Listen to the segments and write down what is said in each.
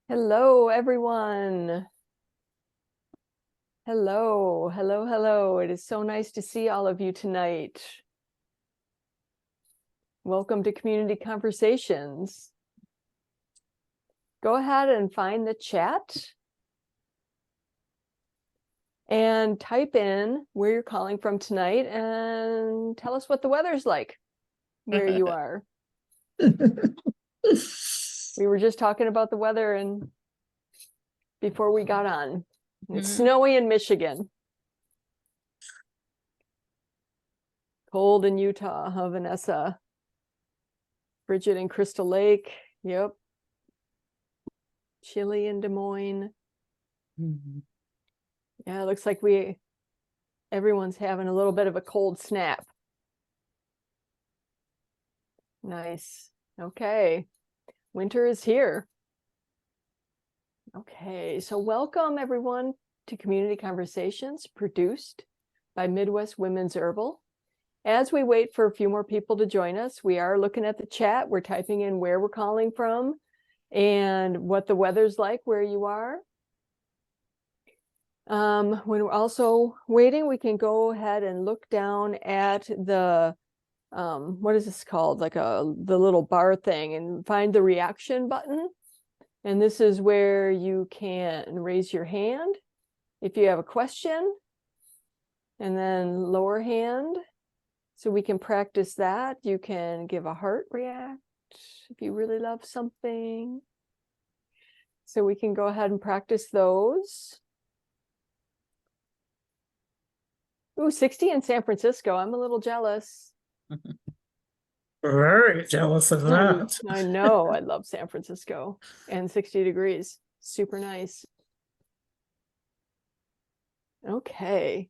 Hello, everyone. Hello, hello, hello. It is so nice to see all of you tonight. Welcome to Community Conversations. Go ahead and find the chat and type in where you're calling from tonight and tell us what the weather's like where you are. We were just talking about the weather and before we got on. It's snowy in Michigan. Cold in Utah, huh, Vanessa? Bridget in Crystal Lake. Yep. Chilly in Des Moines. Yeah, it looks like everyone's having a little bit of a cold snap. Nice. Okay. Winter is here. Okay, so welcome everyone to Community Conversations, produced by Midwest Women's Herbal. As we wait for a few more people to join us, we are looking at the chat. We're typing in where we're calling from and what the weather's like where you are. When we're also waiting, we can go ahead and look down at the, what is this called? Like the little bar thing, and find the reaction button. And this is where you can raise your hand if you have a question, and then lower hand. So we can practice that. You can give a heart react if you really love something. So we can go ahead and practice those. Ooh, 60 in San Francisco. I'm a little jealous. Very jealous of that. I know. I love San Francisco. And 60 degrees. Super nice. Okay.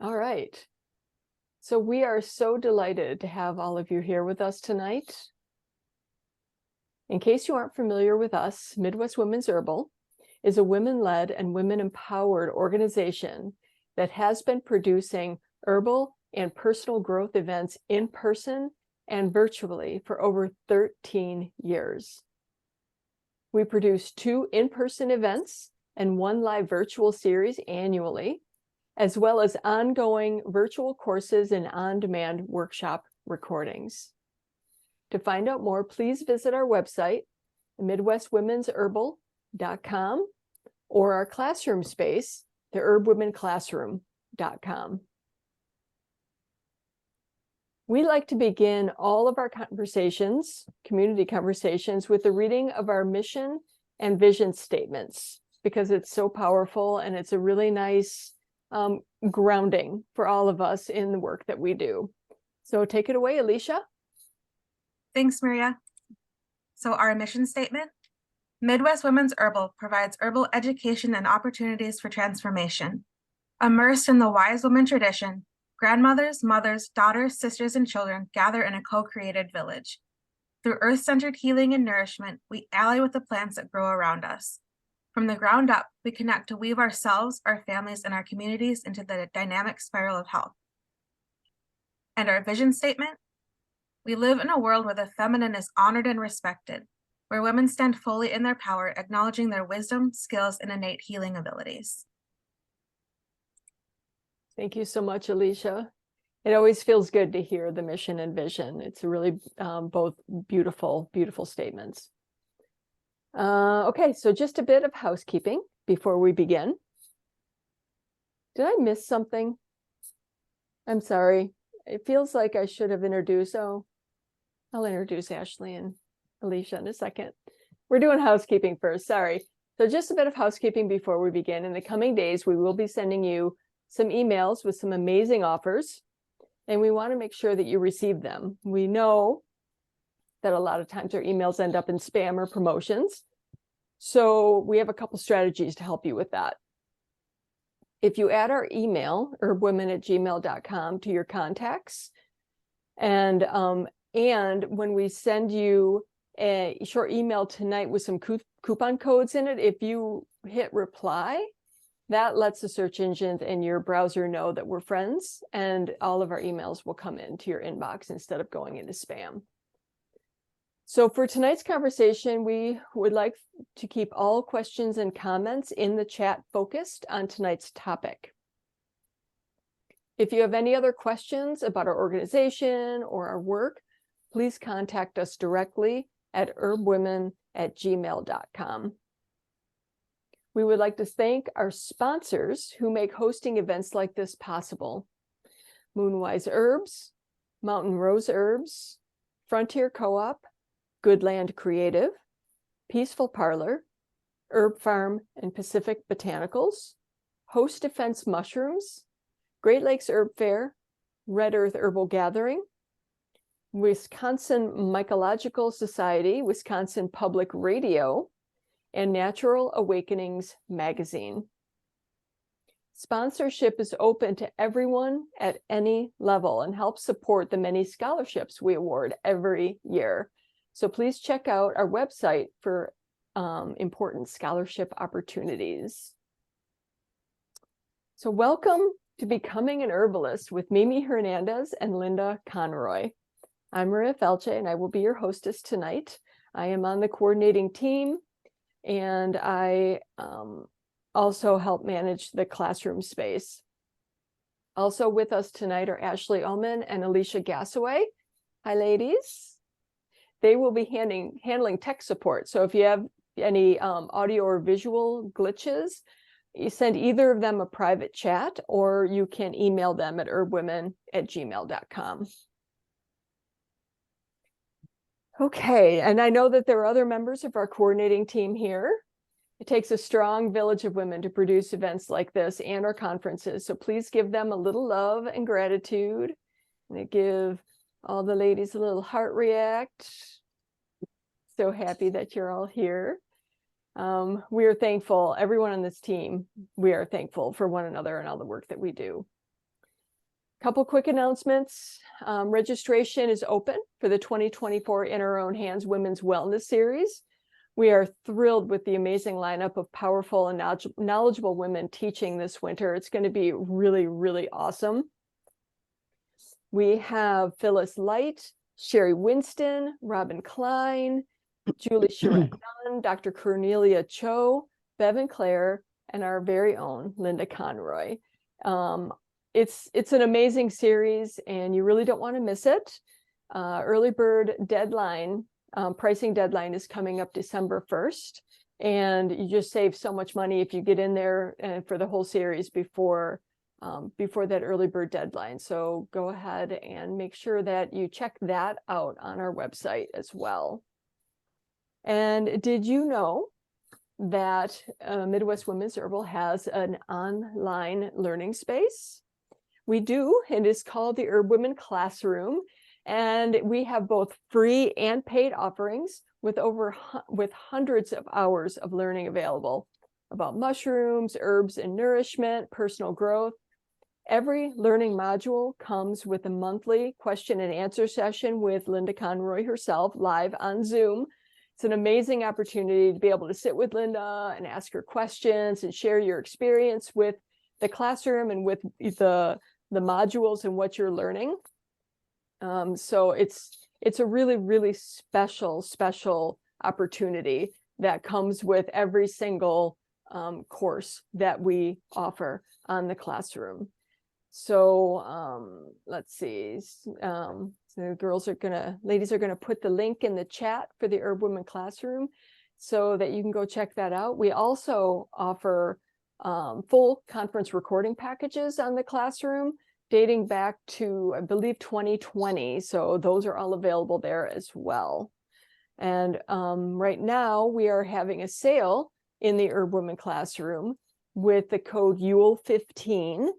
All right. So we are so delighted to have all of you here with us tonight. In case you aren't familiar with us, Midwest Women's Herbal is a women-led and women-empowered organization that has been producing herbal and personal growth events in person and virtually for over 13 years. We produce 2 in-person events and 1 live virtual series annually, as well as ongoing virtual courses and on-demand workshop recordings. To find out more, please visit our website, MidwestWomensHerbal.com, or our classroom space, theHerbWomenClassroom.com. We like to begin all of our conversations, community conversations, with the reading of our mission and vision statements, because it's so powerful and it's a really nice grounding for all of us in the work that we do. So take it away, Alicia. Thanks, Maria. So our mission statement: Midwest Women's Herbal provides herbal education and opportunities for transformation. Immersed in the wise woman tradition, grandmothers, mothers, daughters, sisters, and children gather in a co-created village. Through earth-centered healing and nourishment, we ally with the plants that grow around us. From the ground up, we connect to weave ourselves, our families, and our communities into the dynamic spiral of health. And our vision statement: we live in a world where the feminine is honored and respected, where women stand fully in their power, acknowledging their wisdom, skills, and innate healing abilities. Thank you so much, Alicia. It always feels good to hear the mission and vision. It's really both beautiful, beautiful statements. Okay, so just a bit of housekeeping before we begin. Did I miss something? I'm sorry. It feels like I should have introduced. Oh, I'll introduce Ashley and Alicia in a second. We're doing housekeeping first. Sorry. So just a bit of housekeeping before we begin. In the coming days, we will be sending you some emails with some amazing offers, and we want to make sure that you receive them. We know that a lot of times our emails end up in spam or promotions. So we have a couple strategies to help you with that. If you add our email, herbwomen@gmail.com, to your contacts, and when we send you a short email tonight with some coupon codes in it, if you hit reply, that lets the search engines and your browser know that we're friends, and all of our emails will come into your inbox instead of going into spam. So for tonight's conversation, we would like to keep all questions and comments in the chat focused on tonight's topic. If you have any other questions about our organization or our work, please contact us directly at herbwomen@gmail.com. We would like to thank our sponsors who make hosting events like this possible: Moonwise Herbs, Mountain Rose Herbs, Frontier Co-op, Goodland Creative, Peaceful Parlor, Herb Farm and Pacific Botanicals, Host Defense Mushrooms, Great Lakes Herb Fair, Red Earth Herbal Gathering, Wisconsin Mycological Society, Wisconsin Public Radio, and Natural Awakenings Magazine. Sponsorship is open to everyone at any level and helps support the many scholarships we award every year. So please check out our website for important scholarship opportunities. So welcome to Becoming an Herbalist with Mimi Hernandez and Linda Conroy. I'm Maria Felche, and I will be your hostess tonight. I am on the coordinating team, and I also help manage the classroom space. Also with us tonight are Ashley Ullman and Alicia Gassaway. Hi, ladies. They will be handling tech support. So if you have any audio or visual glitches, you send either of them a private chat, or you can email them at herbwomen@gmail.com. Okay, and I know that there are other members of our coordinating team here. It takes a strong village of women to produce events like this and our conferences. So please give them a little love and gratitude. And give all the ladies a little heart react. So happy that you're all here. We are thankful, everyone on this team, we are thankful for one another and all the work that we do. Couple quick announcements. Registration is open for the 2024 In Our Own Hands Women's Wellness Series. We are thrilled with the amazing lineup of powerful and knowledgeable women teaching this winter. It's going to be really, really awesome. We have Phyllis Light, Sherry Winston, Robin Klein, Julie Charette-Dunn, Dr. Cornelia Cho, Bevan Clare, and our very own Linda Conroy. It's an amazing series, and you really don't want to miss it. Early bird deadline, pricing deadline is coming up December 1st, and you just save so much money if you get in there for the whole series before that early bird deadline. So go ahead and make sure that you check that out on our website as well. And did you know that Midwest Women's Herbal has an online learning space? We do, and it's called the Herb Women Classroom. And we have both free and paid offerings with hundreds of hours of learning available about mushrooms, herbs and nourishment, personal growth. Every learning module comes with a monthly question and answer session with Linda Conroy herself live on Zoom. It's an amazing opportunity to be able to sit with Linda and ask her questions and share your experience with the classroom and with the modules and what you're learning. So it's a really, really special opportunity that comes with every single course that we offer on the classroom. So let's see. So ladies are gonna put the link in the chat for the Herb Women Classroom so that you can go check that out. We also offer full conference recording packages on the classroom dating back to, I believe, 2020. So those are all available there as well. And right now we are having a sale in the Herb Women Classroom with the code YULE15,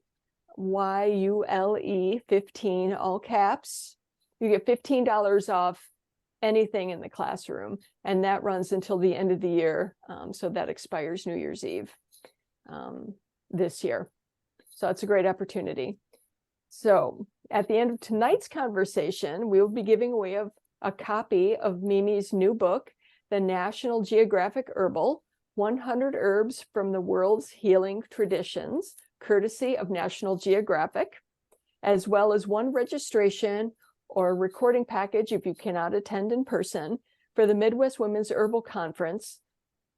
YULE 15, all caps. You get $15 off anything in the classroom, and that runs until the end of the year. So that expires New Year's Eve this year. So it's a great opportunity. So at the end of tonight's conversation, we will be giving away a copy of Mimi's new book, The National Geographic Herbal, 100 Herbs from the World's Healing Traditions, courtesy of National Geographic, as well as one registration or recording package if you cannot attend in person for the Midwest Women's Herbal Conference,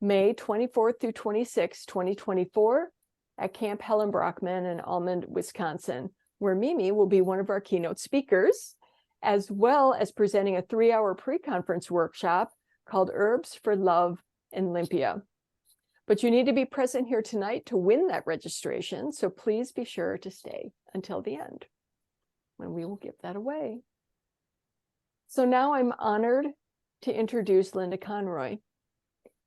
May 24th through 26th, 2024, at Camp Helen Brockman in Almond, Wisconsin, where Mimi will be one of our keynote speakers, as well as presenting a 3-hour pre-conference workshop called Herbs for Love in Olympia. But you need to be present here tonight to win that registration, so please be sure to stay until the end, when we will give that away. So now I'm honored to introduce Linda Conroy,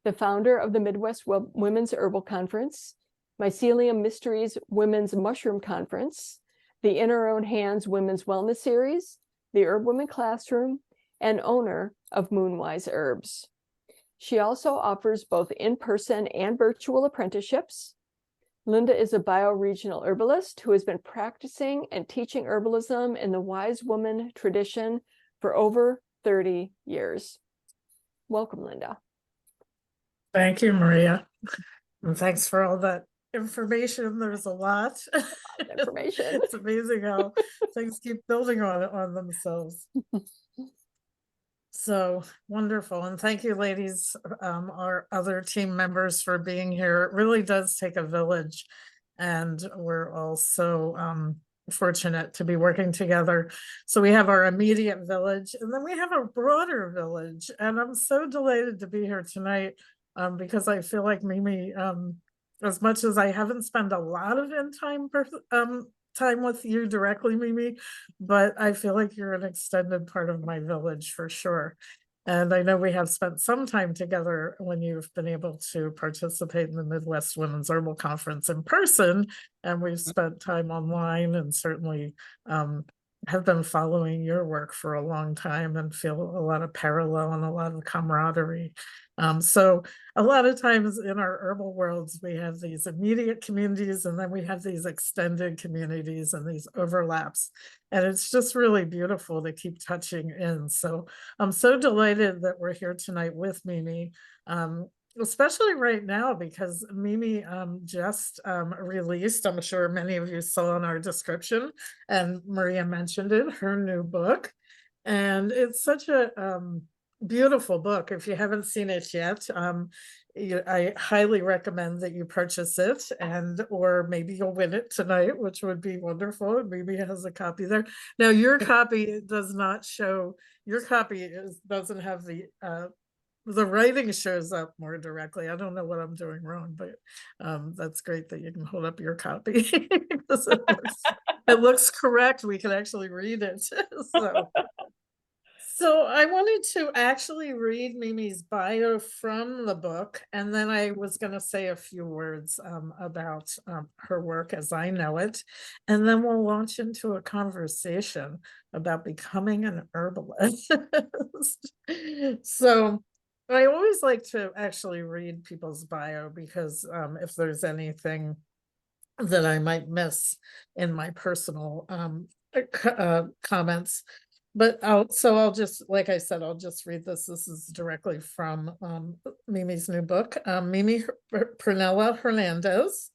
the founder of the Midwest Women's Herbal Conference, Mycelium Mysteries Women's Mushroom Conference, the In Our Own Hands Women's Wellness Series, the Herb Women Classroom, and owner of Moonwise Herbs. She also offers both in-person and virtual apprenticeships. Linda is a bioregional herbalist who has been practicing and teaching herbalism in the wise woman tradition for over 30 years. Welcome, Linda. Thank you, Maria. And thanks for all that information. There's a lot. Information. It's amazing how things keep building on themselves. So wonderful. And thank you, ladies, our other team members, for being here. It really does take a village. And we're all so fortunate to be working together. So we have our immediate village, and then we have a broader village. And I'm so delighted to be here tonight because I feel like Mimi, as much as I haven't spent a lot of time with you directly, Mimi, but I feel like you're an extended part of my village for sure. And I know we have spent some time together when you've been able to participate in the Midwest Women's Herbal Conference in person, and we've spent time online, and certainly have been following your work for a long time and feel a lot of parallel and a lot of camaraderie. So a lot of times in our herbal worlds, we have these immediate communities, and then we have these extended communities and these overlaps. And it's just really beautiful to keep touching in. So I'm so delighted that we're here tonight with Mimi, especially right now, because Mimi just released, I'm sure many of you saw in our description, and Maria mentioned it, her new book. And it's such a beautiful book. If you haven't seen it yet, I highly recommend that you purchase it, or maybe you'll win it tonight, which would be wonderful. Maybe has a copy there. Now your copy does not show, your copy doesn't have the writing shows up more directly. I don't know what I'm doing wrong, but that's great that you can hold up your copy. It looks correct. We can actually read it. So I wanted to actually read Mimi's bio from the book, and then I was going to say a few words about her work as I know it, and then we'll launch into a conversation about becoming an herbalist. So I always like to actually read people's bio, because if there's anything that I might miss in my personal comments. But I'll just, like I said, I'll just read this. This is directly from Mimi's new book. Mimi Pernilla Hernandez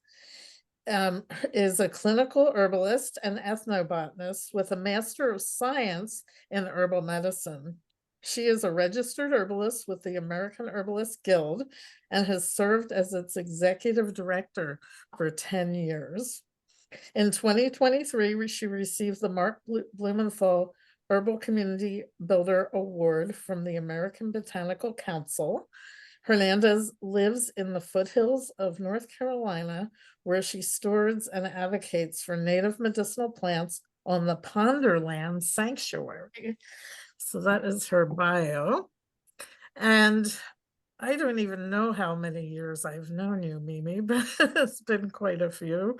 is a clinical herbalist and ethnobotanist with a Master of Science in Herbal Medicine. She is a registered herbalist with the American Herbalist Guild and has served as its executive director for 10 years. In 2023, she received the Mark Blumenthal Herbal Community Builder Award from the American Botanical Council. Hernandez lives in the foothills of North Carolina, where she stores and advocates for native medicinal plants on the Ponderland Sanctuary. So that is her bio. And I don't even know how many years I've known you, Mimi, but it's been quite a few.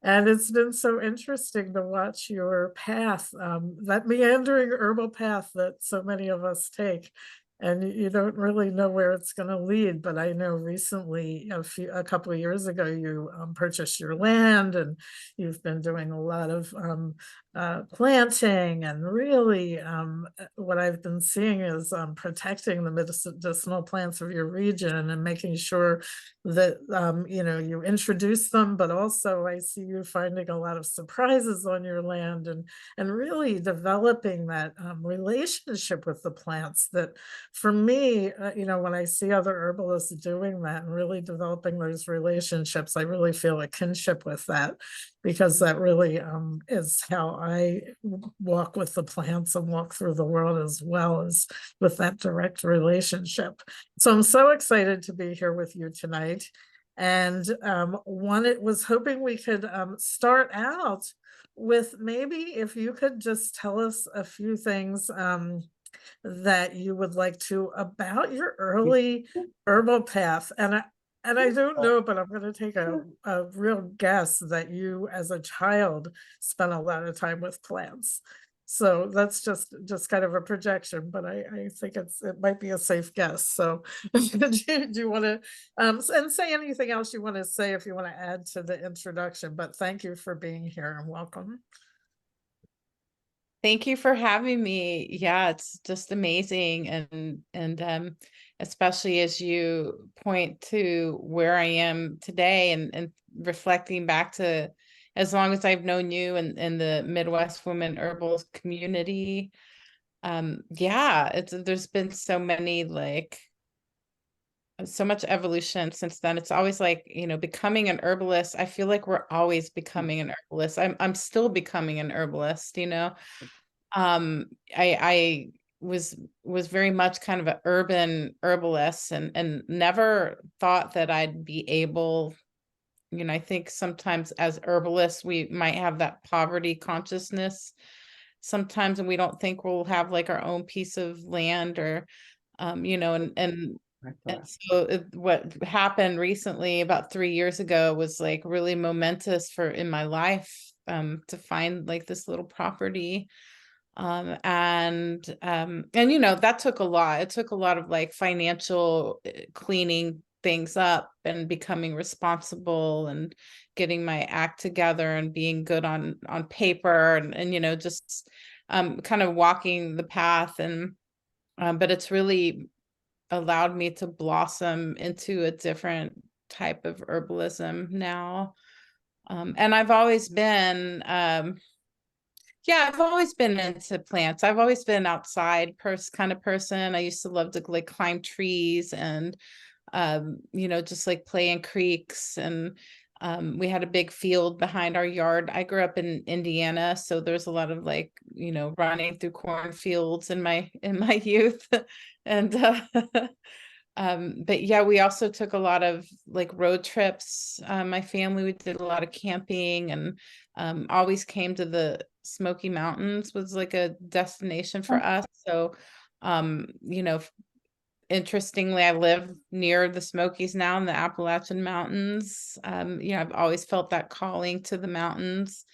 And it's been so interesting to watch your path, that meandering herbal path that so many of us take. And you don't really know where it's going to lead. But I know recently, a couple of years ago, you purchased your land, and you've been doing a lot of planting, and really what I've been seeing is protecting the medicinal plants of your region and making sure that you introduce them, but also I see you finding a lot of surprises on your land, and really developing that relationship with the plants that for me, when I see other herbalists doing that and really developing those relationships, I really feel a kinship with that, because that really is how I walk with the plants and walk through the world, as well as with that direct relationship. So I'm so excited to be here with you tonight. And was hoping we could start out with, maybe if you could just tell us a few things that you would like to about your early herbal path. And I don't know, but I'm going to take a real guess that you as a child spent a lot of time with plants. So that's just kind of a projection, but I think it might be a safe guess. So do you want to and say anything else you want to say, if you want to add to the introduction? But thank you for being here and welcome. Thank you for having me. Yeah, it's just amazing. And especially as you point to where I am today, and reflecting back to as long as I've known you and the Midwest Women Herbal community. Yeah, there's been so many, like, so much evolution since then. It's always like, becoming an herbalist. I feel like we're always becoming an herbalist. I'm still becoming an herbalist, I was very much kind of an urban herbalist, and never thought that I'd be able, I think sometimes as herbalists we might have that poverty consciousness sometimes, and we don't think we'll have like our own piece of land, or and so what happened recently about 3 years ago was like really momentous in my life, to find like this little property. That took a lot. It took a lot of like financial cleaning things up and becoming responsible and getting my act together and being good on paper, and just kind of walking the path. And but it's really allowed me to blossom into a different type of herbalism now. And I've always been yeah, I've always been into plants. I've always been outside kind of person. I used to love to like climb trees and just like play in creeks. And we had a big field behind our yard. I grew up in Indiana, so there's a lot of like, running through cornfields in my youth. And but yeah, we also took a lot of like road trips. My family, we did a lot of camping, and always came to the Smoky Mountains was like a destination for us. So, interestingly, I live near the Smokies now in the Appalachian Mountains. I've always felt that calling to the mountains.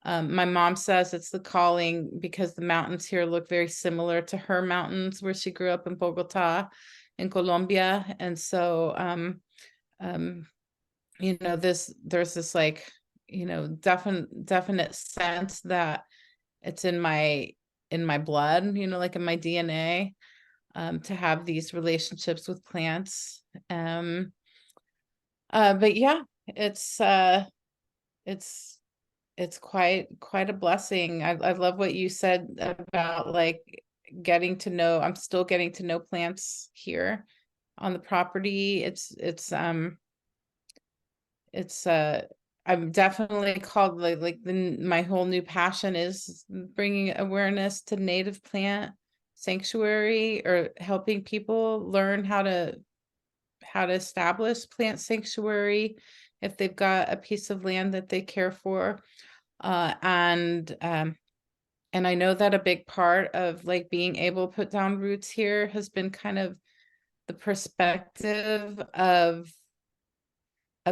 My mom says it's the calling because the mountains here look very similar to her mountains where she grew up in Bogota in Colombia. And so, there's this like, definite sense that it's in my blood, like in my DNA, to have these relationships with plants. But yeah, it's quite a blessing. I love what you said about like I'm still getting to know plants here on the property. I'm definitely called my whole new passion is bringing awareness to native plant sanctuary, or helping people learn how to establish plant sanctuary if they've got a piece of land that they care for. And I know that a big part of like being able to put down roots here has been kind of the perspective of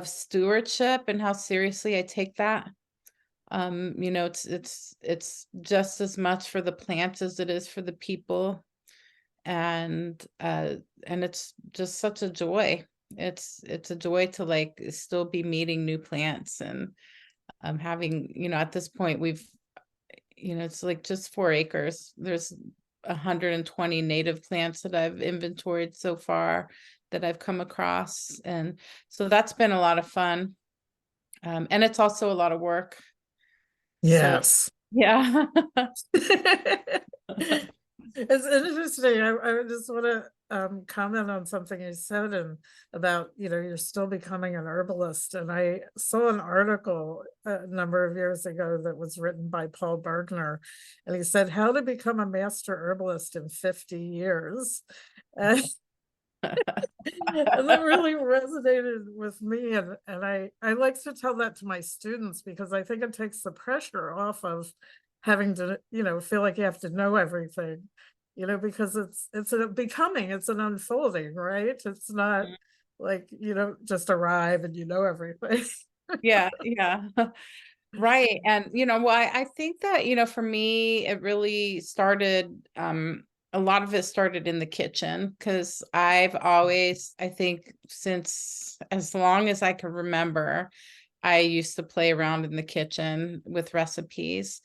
stewardship and how seriously I take that. It's just as much for the plants as it is for the people. And it's just such a joy. It's a joy to like still be meeting new plants, and having, at this point it's like just 4 acres. There's 120 native plants that I've inventoried so far that I've come across. And so that's been a lot of fun. And it's also a lot of work. Yes. So, yeah. It's interesting. I just want to comment on something you said and about, you're still becoming an herbalist. And I saw an article a number of years ago that was written by Paul Bergner, and he said how to become a master herbalist in 50 years. And, and that really resonated with me. And I like to tell that to my students because I think it takes the pressure off of having to, feel like you have to know everything, because it's an unfolding, right? It's not like, just arrive and everything. Yeah, yeah. Right. And well, I think that, for me, it really started, a lot of it started in the kitchen because I've always, I think since as long as I can remember, I used to play around in the kitchen with recipes,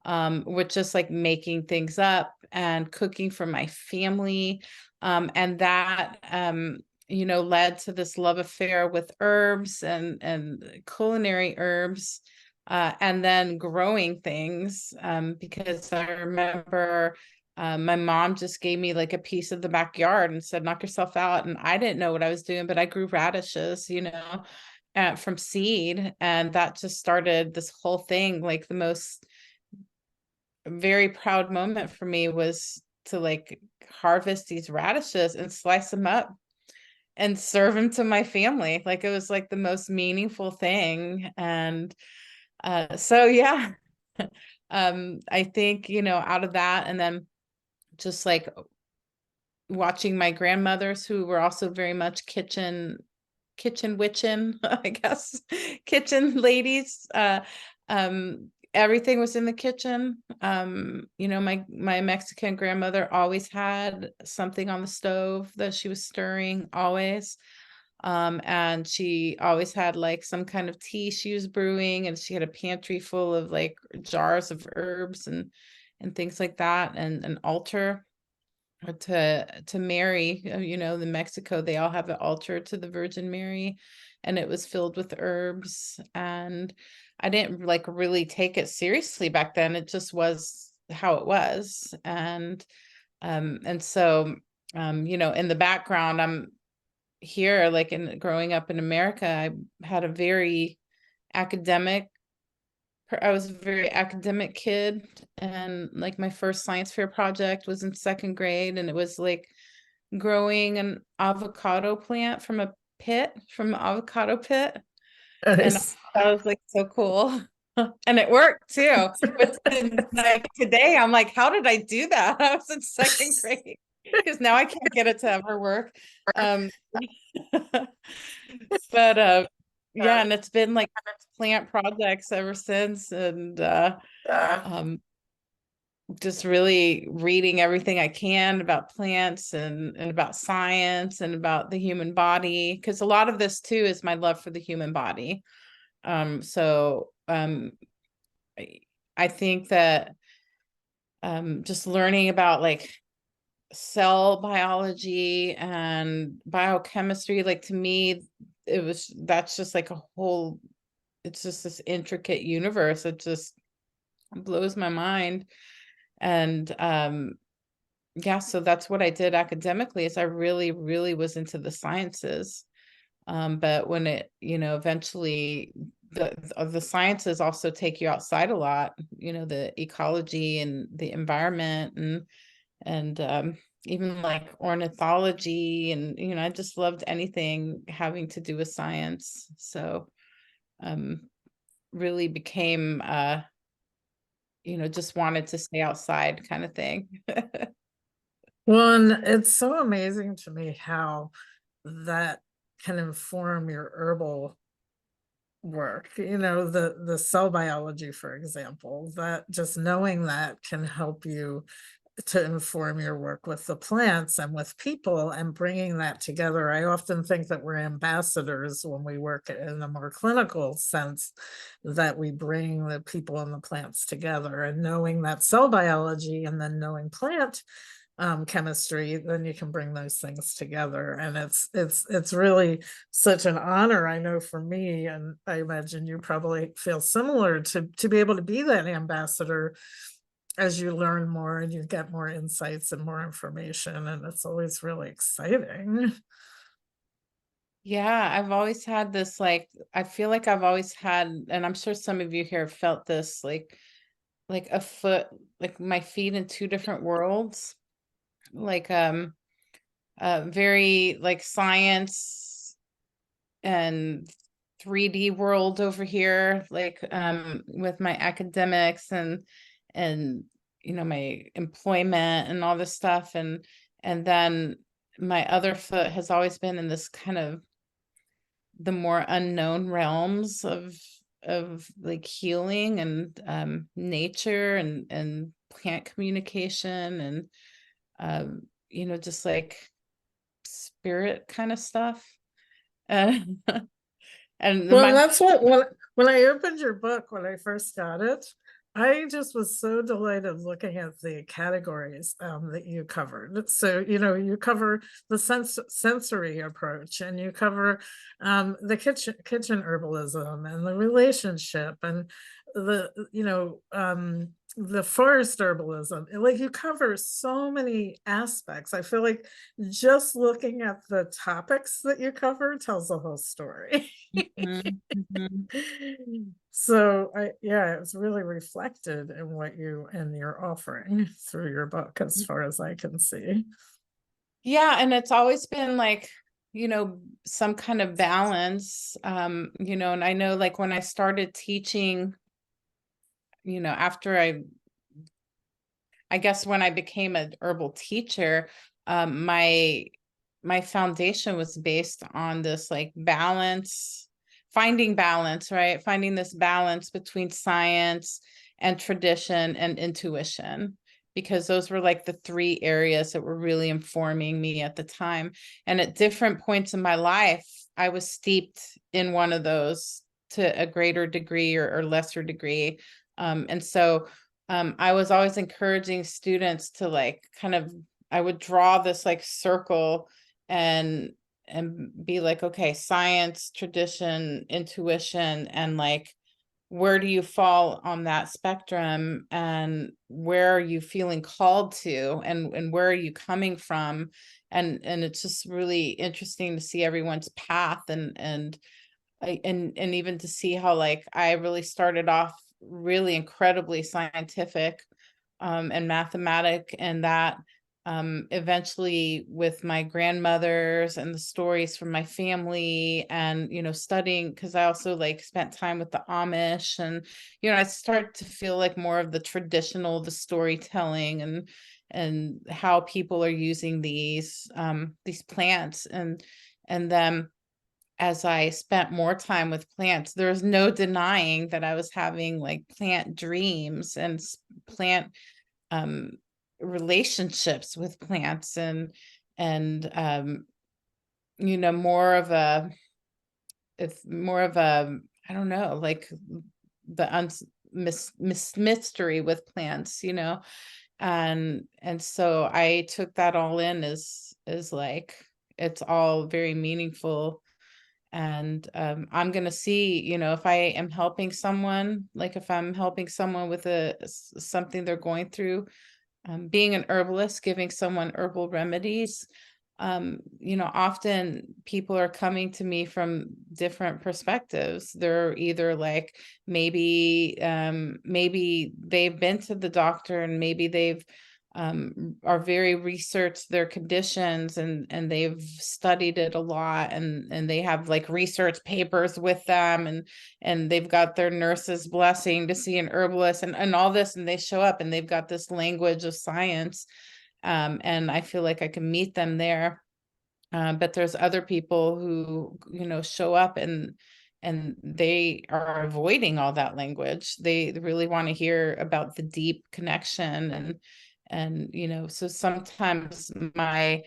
with just like making things up and cooking for my family. And that, led to this love affair with herbs and culinary herbs, and then growing things, because I remember my mom just gave me like a piece of the backyard and said, knock yourself out. And I didn't know what I was doing, but I grew radishes, from seed. And that just started this whole thing. Like the most very proud moment for me was to like harvest these radishes and slice them up and serve them to my family. Like it was like the most meaningful thing. And so yeah, I think, out of that, and then just like watching my grandmothers who were also very much kitchen witchin, I guess, kitchen ladies. Everything was in the kitchen. My Mexican grandmother always had something on the stove that she was stirring always. And she always had like some kind of tea she was brewing, and she had a pantry full of like jars of herbs and things like that, and an altar to Mary. In Mexico they all have an altar to the Virgin Mary, and it was filled with herbs. And I didn't like really take it seriously back then. It just was how it was. And so in the background, I'm here, like in growing up in America, I had a very academic I was a very academic kid, and like my first science fair project was in second grade, and it was like growing an avocado plant from an avocado pit. And Nice. that was like so cool. And it worked too. But then, like today, I'm like, how did I do that? I was in second grade because now I can't get it to ever work. But yeah, and it's been like plant projects ever since, and just really reading everything I can about plants and about science and about the human body, because a lot of this too is my love for the human body. So I think that just learning about like cell biology and biochemistry, like to me, that's just like a whole, it's just this intricate universe. It just blows my mind. And yeah, so that's what I did academically, is I really, really was into the sciences. But when it, eventually the sciences also take you outside a lot, the ecology and the environment, and even like ornithology, and I just loved anything having to do with science. So really became just wanted to stay outside kind of thing. Well, and it's so amazing to me how that can inform your herbal work, the cell biology, for example, that just knowing that can help you to inform your work with the plants and with people, and bringing that together. I often think that we're ambassadors when we work in a more clinical sense, that we bring the people and the plants together, and knowing that cell biology and then knowing plant chemistry, then you can bring those things together. And it's really such an honor, I know, for me, and I imagine you probably feel similar, to be able to be that ambassador as you learn more and you get more insights and more information, and it's always really exciting. Yeah, I've always had this, like, I feel like I've always had, and I'm sure some of you here have felt this, like a foot, like my feet in two different worlds. Like very like science and 3D world over here, like with my academics and you know, my employment and all this stuff, and then my other foot has always been in this kind of the more unknown realms of like healing and nature and plant communication and you know, just like spirit kind of stuff. Uh, and Well, my that's what when I opened your book when I first got it, I just was so delighted looking at the categories that you covered. So, you know, you cover the sensory approach, and you cover the kitchen herbalism and the relationship, and the the forest herbalism. Like, you cover so many aspects. I feel like just looking at the topics that you cover tells the whole story. Mhm, mhm. So yeah, it's really reflected in what you and you're offering through your book, as far as I can see. Yeah, and it's always been like, you know, some kind of balance. You know, and I know like when I started teaching, you know, after I guess when I became an herbal teacher, my foundation was based on this like balance, finding balance, right? Finding this balance between science and tradition and intuition, because those were like the three areas that were really informing me at the time. And at different points in my life, I was steeped in one of those to a greater degree or lesser degree. And so I was always encouraging students to like kind of, I would draw this like circle and be like, okay, science, tradition, intuition, and like, where do you fall on that spectrum, and where are you feeling called to, and where are you coming from? And it's just really interesting to see everyone's path, and even to see how like I really started off really incredibly scientific and mathematic, and that eventually with my grandmothers and the stories from my family, and you know, studying, because I also like spent time with the Amish, and you know, I started to feel like more of the traditional, the storytelling, and how people are using these plants, and then as I spent more time with plants, there's no denying that I was having like plant dreams and plant um, relationships with plants, and you know, more of a, it's more of a, I don't know, like the mystery with plants, you know, and so I took that all in as like, it's all very meaningful. And I'm going to see, you know, if I am helping someone, like if I'm helping someone with something they're going through, being an herbalist, giving someone herbal remedies, you know, often people are coming to me from different perspectives. They're either like, maybe they've been to the doctor, and maybe they've are very researched their conditions, and they've studied it a lot, and they have like research papers with them, and they've got their nurse's blessing to see an herbalist, and all this, and they show up and they've got this language of science, and I feel like I can meet them there. But there's other people who, you know, show up and they are avoiding all that language. They really want to hear about the deep connection, and you know, so sometimes my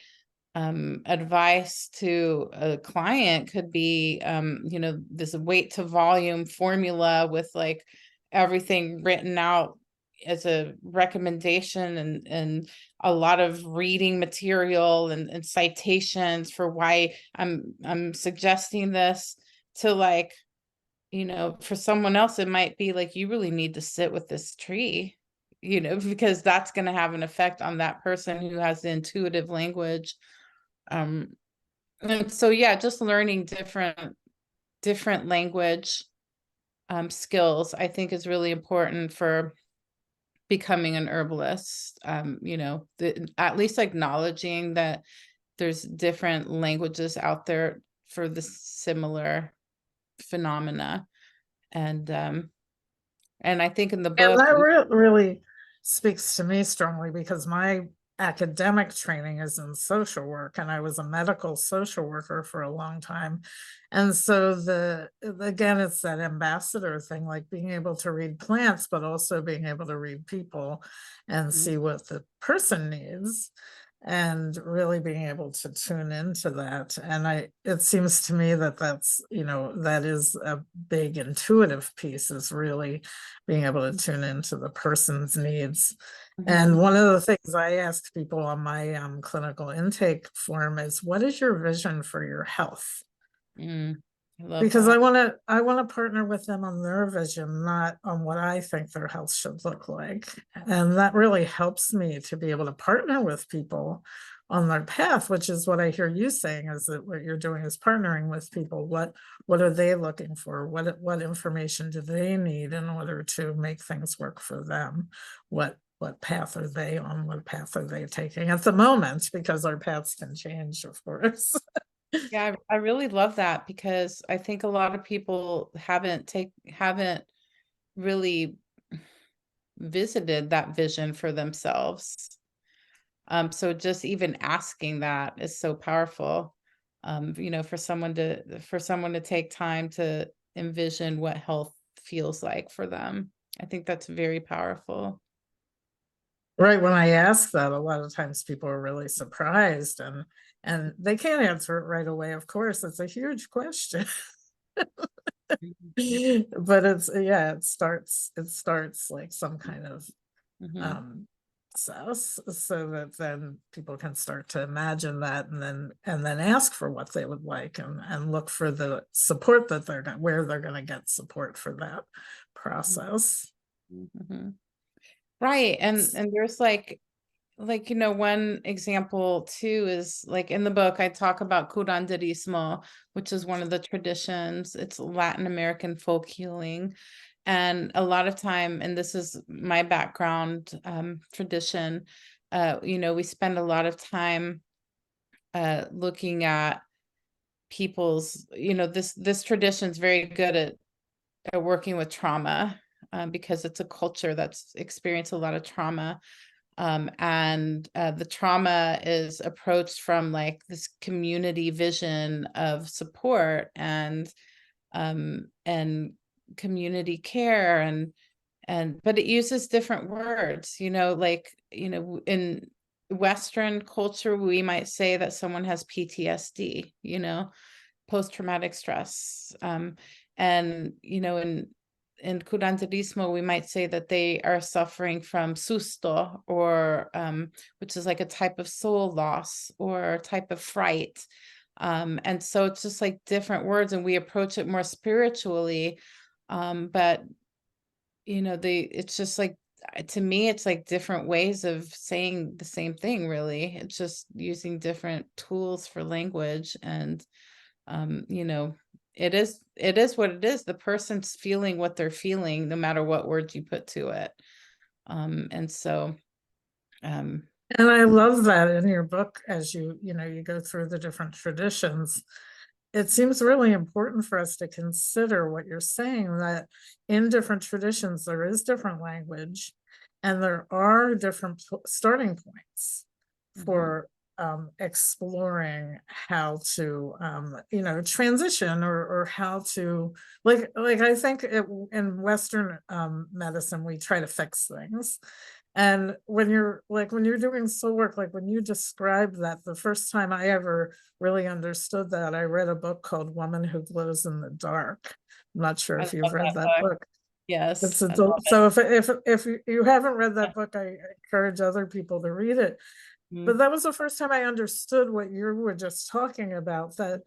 advice to a client could be, you know, this weight to volume formula with like everything written out as a recommendation, and a lot of reading material and citations for why I'm suggesting this, to like, you know, for someone else, it might be like, you really need to sit with this tree. because that's going to have an effect on that person who has the intuitive language. And so, yeah, just learning different language skills, I think, is really important for becoming an herbalist. At least acknowledging that there's different languages out there for the similar phenomena. And I think in the And book, that really speaks to me strongly, because my academic training is in social work, and I was a medical social worker for a long time. And so again, it's that ambassador thing, like being able to read plants, but also being able to read people and see what the person needs, and really being able to tune into that. And it seems to me that that is a big intuitive piece, is really being able to tune into the person's needs. And one of the things I ask people on my clinical intake form is, what is your vision for your health? I love Because that. I want to partner with them on their vision, not on what I think their health should look like. And that really helps me to be able to partner with people on their path, which is what I hear you saying, is that what you're doing is partnering with people. What are they looking for? What information do they need in order to make things work for them? What path are they on? What path are they taking at the moment? Because our paths can change, of course. Yeah, I really love that, because I think a lot of people haven't really visited that vision for themselves. So just even asking that is so powerful. For someone to take time to envision what health feels like for them. I think that's very powerful. Right. When I ask that, a lot of times people are really surprised, and they can't answer it right away. Of course, it's a huge question. But it starts like some kind of process, so that then people can start to imagine that, and then ask for what they would like, and look for the support that where they're going to get support for that process. Right. And there's one example too is, like, in the book, I talk about curanderismo, which is one of the traditions. It's Latin American folk healing. And a lot of time, and this is my background, tradition, we spend a lot of time looking at people's, this tradition is very good at working with trauma, because it's a culture that's experienced a lot of trauma. And the trauma is approached from like this community vision of support and community care, but it uses different words, in Western culture, we might say that someone has PTSD, post-traumatic stress. And, in curanderismo, we might say that they are suffering from susto, or which is like a type of soul loss or a type of fright. And so it's just like different words, and we approach it more spiritually. But it's just like, to me, it's like different ways of saying the same thing, really. It's just using different tools for language. And it is what it is. The person's feeling what they're feeling, no matter what words you put to it. And so And I love that in your book, as you go through the different traditions. It seems really important for us to consider what you're saying, that in different traditions, there is different language, and there are different starting points for exploring how to, transition, or how to, like I think in Western medicine, we try to fix things. And when you're doing soul work, like when you described that, the first time I ever really understood that, I read a book called Woman Who Glows in the Dark. I'm not sure if you've read that book. Yes. So if you haven't read that book, I encourage other people to read it. But that was the first time I understood what you were just talking about, that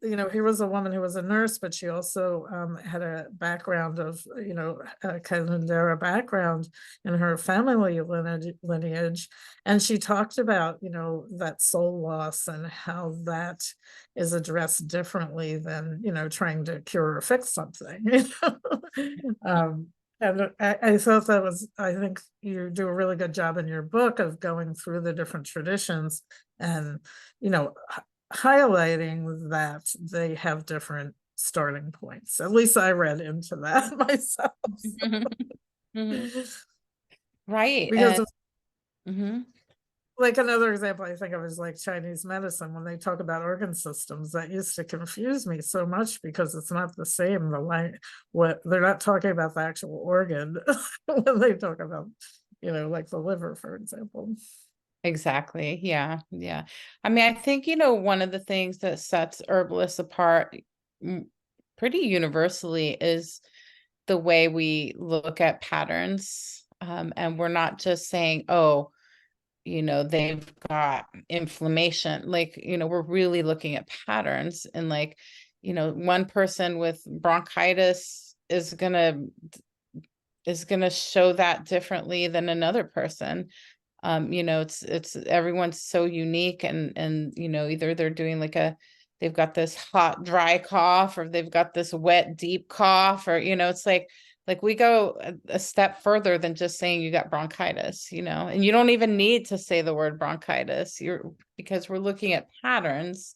you know, here was a woman who was a nurse, but she also had a background of, you know, a Kandera background in her family lineage. And she talked about, you know, that soul loss and how that is addressed differently than, you know, trying to cure or fix something. You know? And I thought that was, I think you do a really good job in your book of going through the different traditions and, you know, highlighting that they have different starting points. At least I read into that myself. Mhm. Right. Because And, it's mhm. like another example I think of is like Chinese medicine. When they talk about organ systems, that used to confuse me so much because it's not the same. What they're not talking about the actual organ when they talk about, you know, like the liver, for example. Exactly. Yeah. Yeah. I mean, I think, you know, one of the things that sets herbalists apart pretty universally is the way we look at patterns. And we're not just saying, oh, you know, they've got inflammation. Like, you know, we're really looking at patterns, and like, you know, one person with bronchitis is gonna show that differently than another person. You know, it's everyone's so unique, and you know, either they're doing like they've got this hot dry cough, or they've got this wet deep cough, or you know, it's like we go a step further than just saying you got bronchitis, you know, and you don't even need to say the word bronchitis, because we're looking at patterns,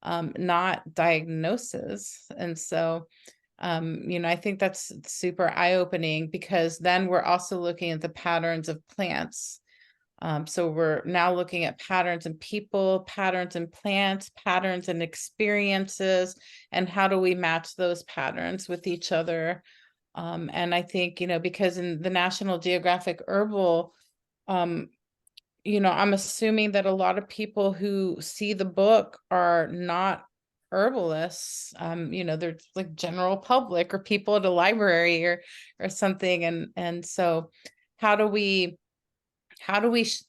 not diagnosis. And so you know, I think that's super eye-opening, because then we're also looking at the patterns of plants. So we're now looking at patterns in people, patterns in plants, patterns in experiences, and how do we match those patterns with each other? And I think, you know, because in the National Geographic Herbal, um, you know, I'm assuming that a lot of people who see the book are not herbalists. You know, they're like general public or people at a library or something. And so how do we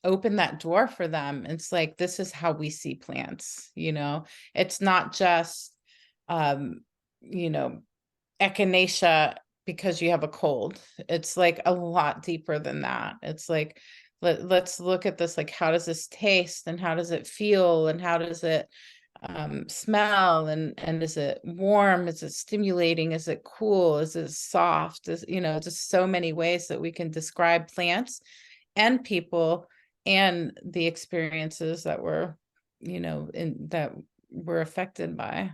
open that door for them? It's like, this is how we see plants, you know, it's not just, um, you know, echinacea because you have a cold. It's like a lot deeper than that. It's like, let's look at this, like, how does this taste, and how does it feel, and how does it smell, and is it warm, is it stimulating, is it cool, is it soft, is, you know, just so many ways that we can describe plants and people and the experiences that we're, you know, that we're affected by.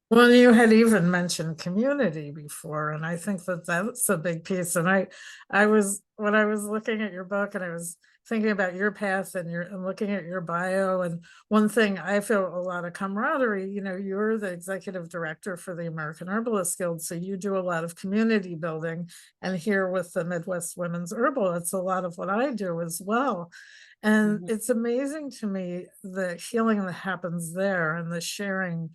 Well, you had even mentioned community before, and I think that that's a big piece. And I was, when I was looking at your book and I was thinking about your path and looking at your bio, and one thing I feel a lot of camaraderie. You know, you're the executive director for the American Herbalist Guild, so you do a lot of community building. And here with the Midwest Women's Herbal, it's a lot of what I do as well. And it's amazing to me the healing that happens there and the sharing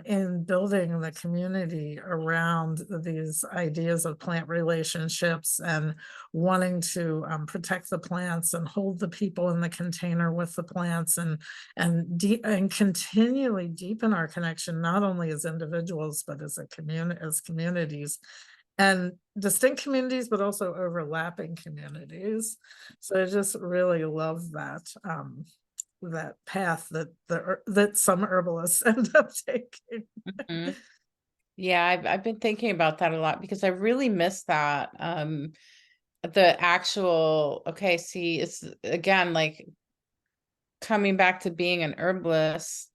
in building the community around these ideas of plant relationships and wanting to protect the plants and hold the people in the container with the plants and continually deepen our connection, not only as individuals but as communities, and distinct communities, but also overlapping communities. So I just really love that path that some herbalists end up taking. Mhm. Yeah, I've been thinking about that a lot, because I really miss that. The actual, okay, see, it's again like coming back to being an herbalist,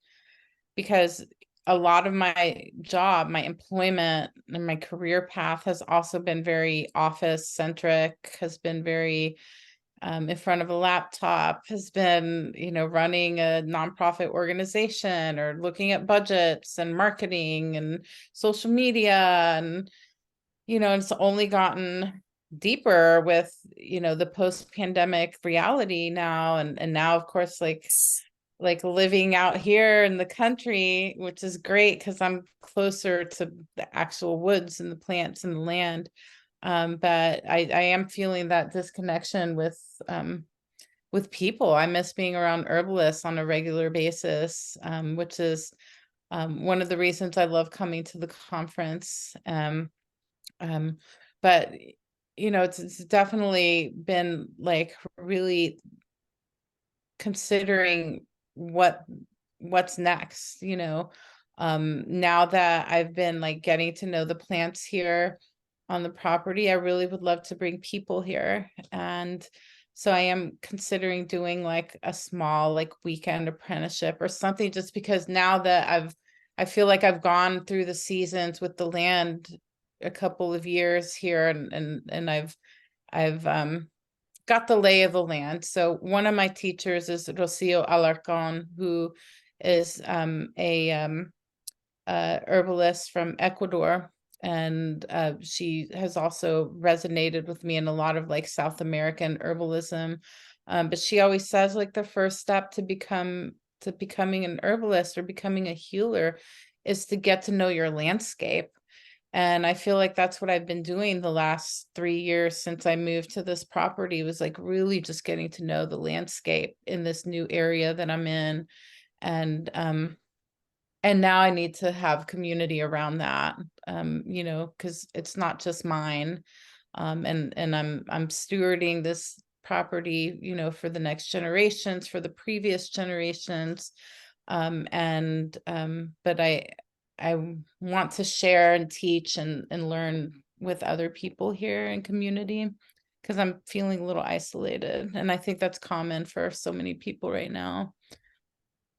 because a lot of my job, my employment, and my career path has also been very office centric, has been very in front of a laptop, has been, you know, running a nonprofit organization or looking at budgets and marketing and social media. And, you know, it's only gotten deeper with, you know, the post-pandemic reality now. And now, of course, like living out here in the country, which is great because I'm closer to the actual woods and the plants and the land. But I am feeling that disconnection with with people. I miss being around herbalists on a regular basis, which is one of the reasons I love coming to the conference. But it's definitely been like really considering what's next, now that I've been like getting to know the plants here on the property, I really would love to bring people here. And so I am considering doing like a small like weekend apprenticeship or something, just because now that I feel like I've gone through the seasons with the land a couple of years here, and I've got the lay of the land. So one of my teachers is Rocio Alarcon, who is a herbalist from Ecuador. And she has also resonated with me in a lot of like South American herbalism. But she always says like the first step to becoming an herbalist or becoming a healer is to get to know your landscape. And I feel like that's what I've been doing the last 3 years since I moved to this property, was like really just getting to know the landscape in this new area that I'm in. And now I need to have community around that, because it's not just mine. And I'm stewarding this property, for the next generations, for the previous generations. But I want to share and teach and learn with other people here in community, because I'm feeling a little isolated. And I think that's common for so many people right now.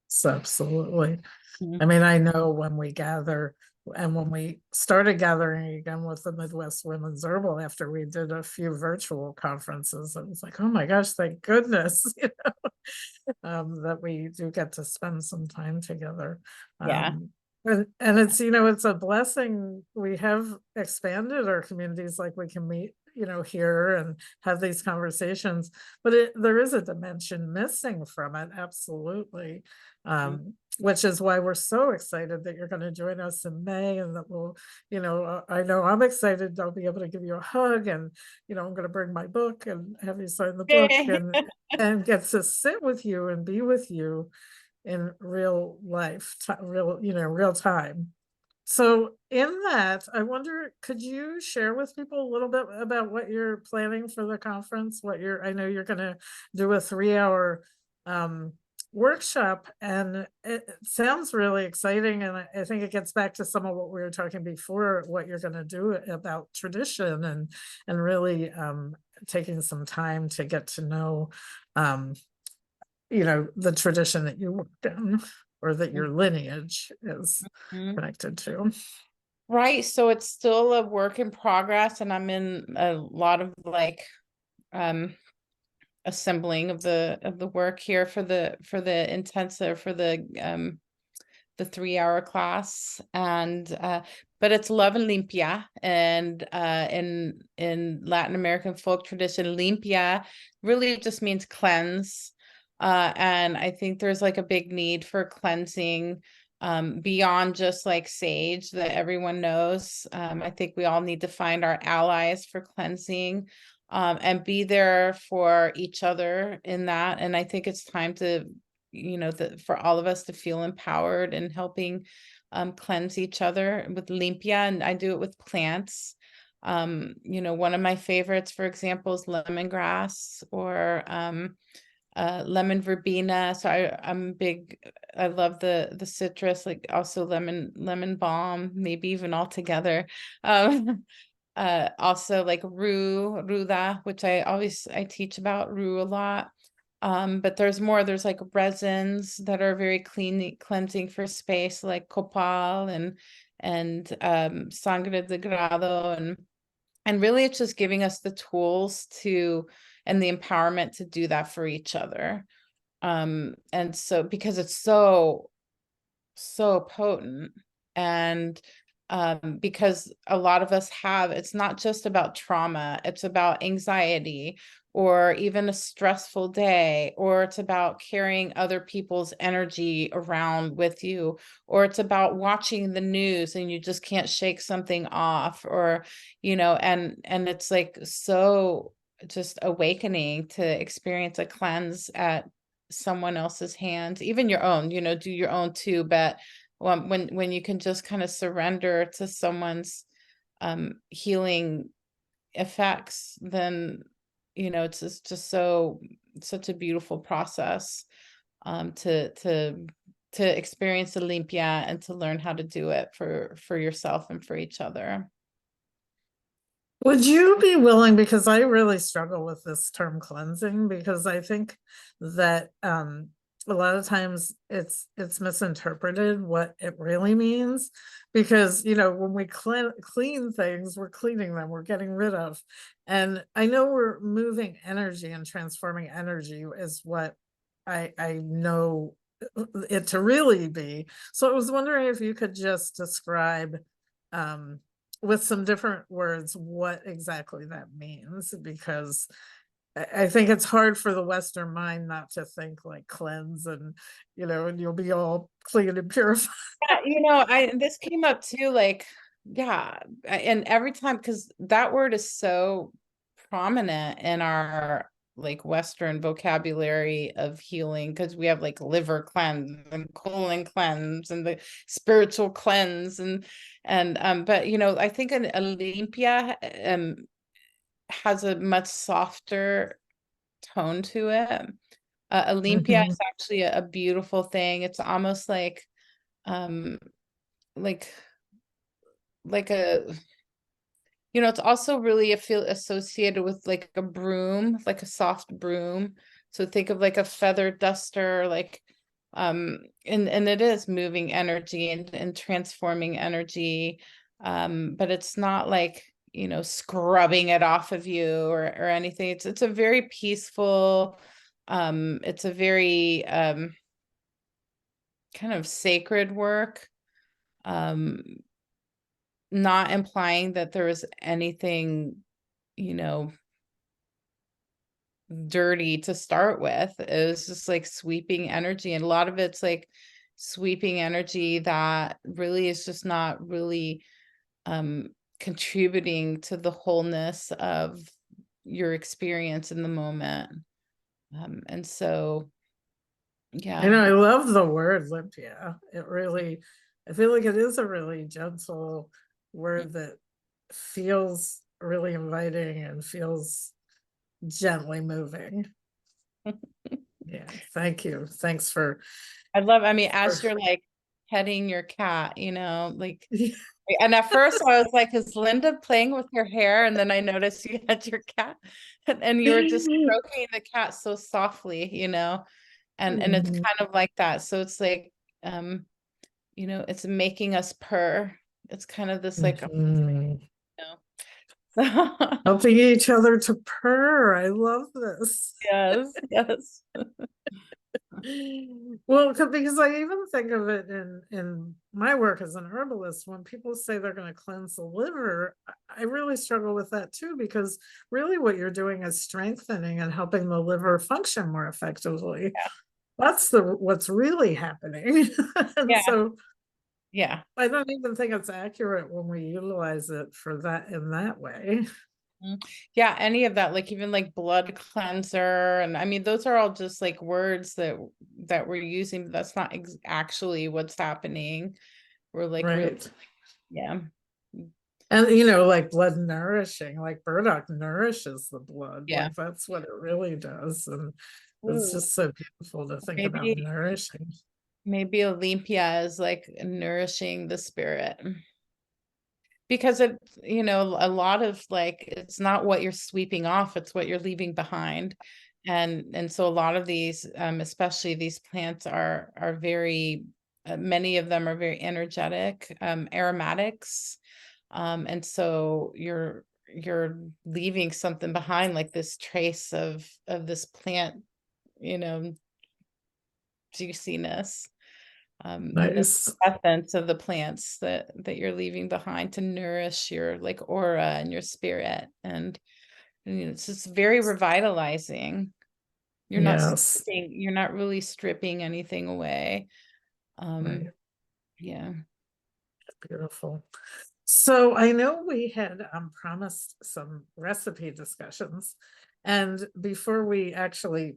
So absolutely. Mhm. I mean, I know when we gather, and when we started gathering again with the Midwest Women's Herbal after we did a few virtual conferences, it was like, oh my gosh, thank goodness, that we do get to spend some time together. Yeah. And it's, it's a blessing. We have expanded our communities, like we can meet, here and have these conversations, but there is a dimension missing from it. Absolutely. Which is why we're so excited that you're going to join us in May, and that we'll, I know I'm excited. I'll be able to give you a hug, and, I'm going to bring my book and have you sign the book and get to sit with you and be with you in real life, real time. So in that, I wonder, could you share with people a little bit about what you're planning for the conference? I know you're going to do a 3-hour workshop, and it sounds really exciting. And I think it gets back to some of what we were talking before, what you're going to do about tradition and really taking some time to get to know the tradition that you worked in, or that your lineage is connected to. Right. So it's still a work in progress, and I'm in a lot of like assembling of the work here for the intensive, for the 3-hour class. And but it's love and limpia, and in Latin American folk tradition, limpia really just means cleanse. And I think there's like a big need for cleansing beyond just like sage that everyone knows. I think we all need to find our allies for cleansing, and be there for each other in that. And I think it's time to, for all of us to feel empowered in helping cleanse each other with limpia. And I do it with plants. One of my favorites, for example, is lemongrass, or lemon verbena. So I love the citrus, like also lemon balm, maybe even all together. Also like ruda, which I teach about rue a lot. But there's like resins that are very cleansing for space, like copal and sangre de grado, and really it's just giving us the tools and the empowerment to do that for each other. And so, because it's so potent, and because a lot of us it's not just about trauma, it's about anxiety, or even a stressful day, or it's about carrying other people's energy around with you, or it's about watching the news and you just can't shake something off, or and it's like, so just awakening to experience a cleanse at someone else's hands, even your own, do your own too. But when you can just kind of surrender to someone's healing effects, then it's just such a beautiful process to experience Olympia and to learn how to do it for yourself and for each other. Would you be willing, because I really struggle with this term cleansing, because I think that a lot of times it's misinterpreted what it really means, because when we clean things, we're cleaning them, we're getting rid of, and I know we're moving energy and transforming energy is what I know it to really be. So I was wondering if you could just describe with some different words what exactly that means, because I think it's hard for the Western mind not to think like cleanse and and you'll be all clean and purified. Yeah, this came up too, like, yeah, and every time, because that word is so prominent in our like Western vocabulary of healing, because we have like liver cleanse and colon cleanse and the spiritual cleanse but I think an Olympia has a much softer tone to it. Olympia is actually a beautiful thing. It's almost like like a it's also really feel associated with like a broom, like a soft broom. So think of like a feather duster, like and it is moving energy and transforming energy. But it's not like scrubbing it off of you or anything. It's a very peaceful, it's a very kind of sacred work. Not implying that there was anything, dirty to start with. It was just like sweeping energy. And a lot of it's like sweeping energy that really is just not really contributing to the wholeness of your experience in the moment. And so, yeah. I love the word Olympia. It really, I feel like it is a really gentle word that feels really inviting and feels gently moving. Yeah, thank you. Thanks for. As you're like petting your cat, like, and at first I was like, is Linda playing with your hair? And then I noticed you had your cat and you were just stroking the cat so softly, and it's kind of like that. So it's like, it's making us purr. It's kind of this like, helping each other to purr. I love this. Yes. Well, because I even think of it in my work as an herbalist, when people say they're going to cleanse the liver, I really struggle with that too, because really what you're doing is strengthening and helping the liver function more effectively. Yeah. That's what's really happening. And so yeah, I don't even think it's accurate when we utilize it for that in that way. Yeah, any of that, like even like blood cleanser, and I mean those are all just like words that we're using, but that's not actually what's happening. We're like, right. really, yeah. And like blood nourishing, like burdock nourishes the blood. Yeah. Like that's what it really does. And it's just so beautiful to think about nourishing. Maybe Olympia is like nourishing the spirit. Because it, a lot of like, it's not what you're sweeping off, it's what you're leaving behind. And so a lot of these, especially these plants are very, many of them are very energetic, aromatics. And so you're leaving something behind, like this trace of this plant, juiciness. Nice. The essence of the plants that you're leaving behind to nourish your like aura and your spirit, and it's just very revitalizing. You're not really stripping anything away. Right. Yeah. Beautiful. So I know we had promised some recipe discussions, And before we actually,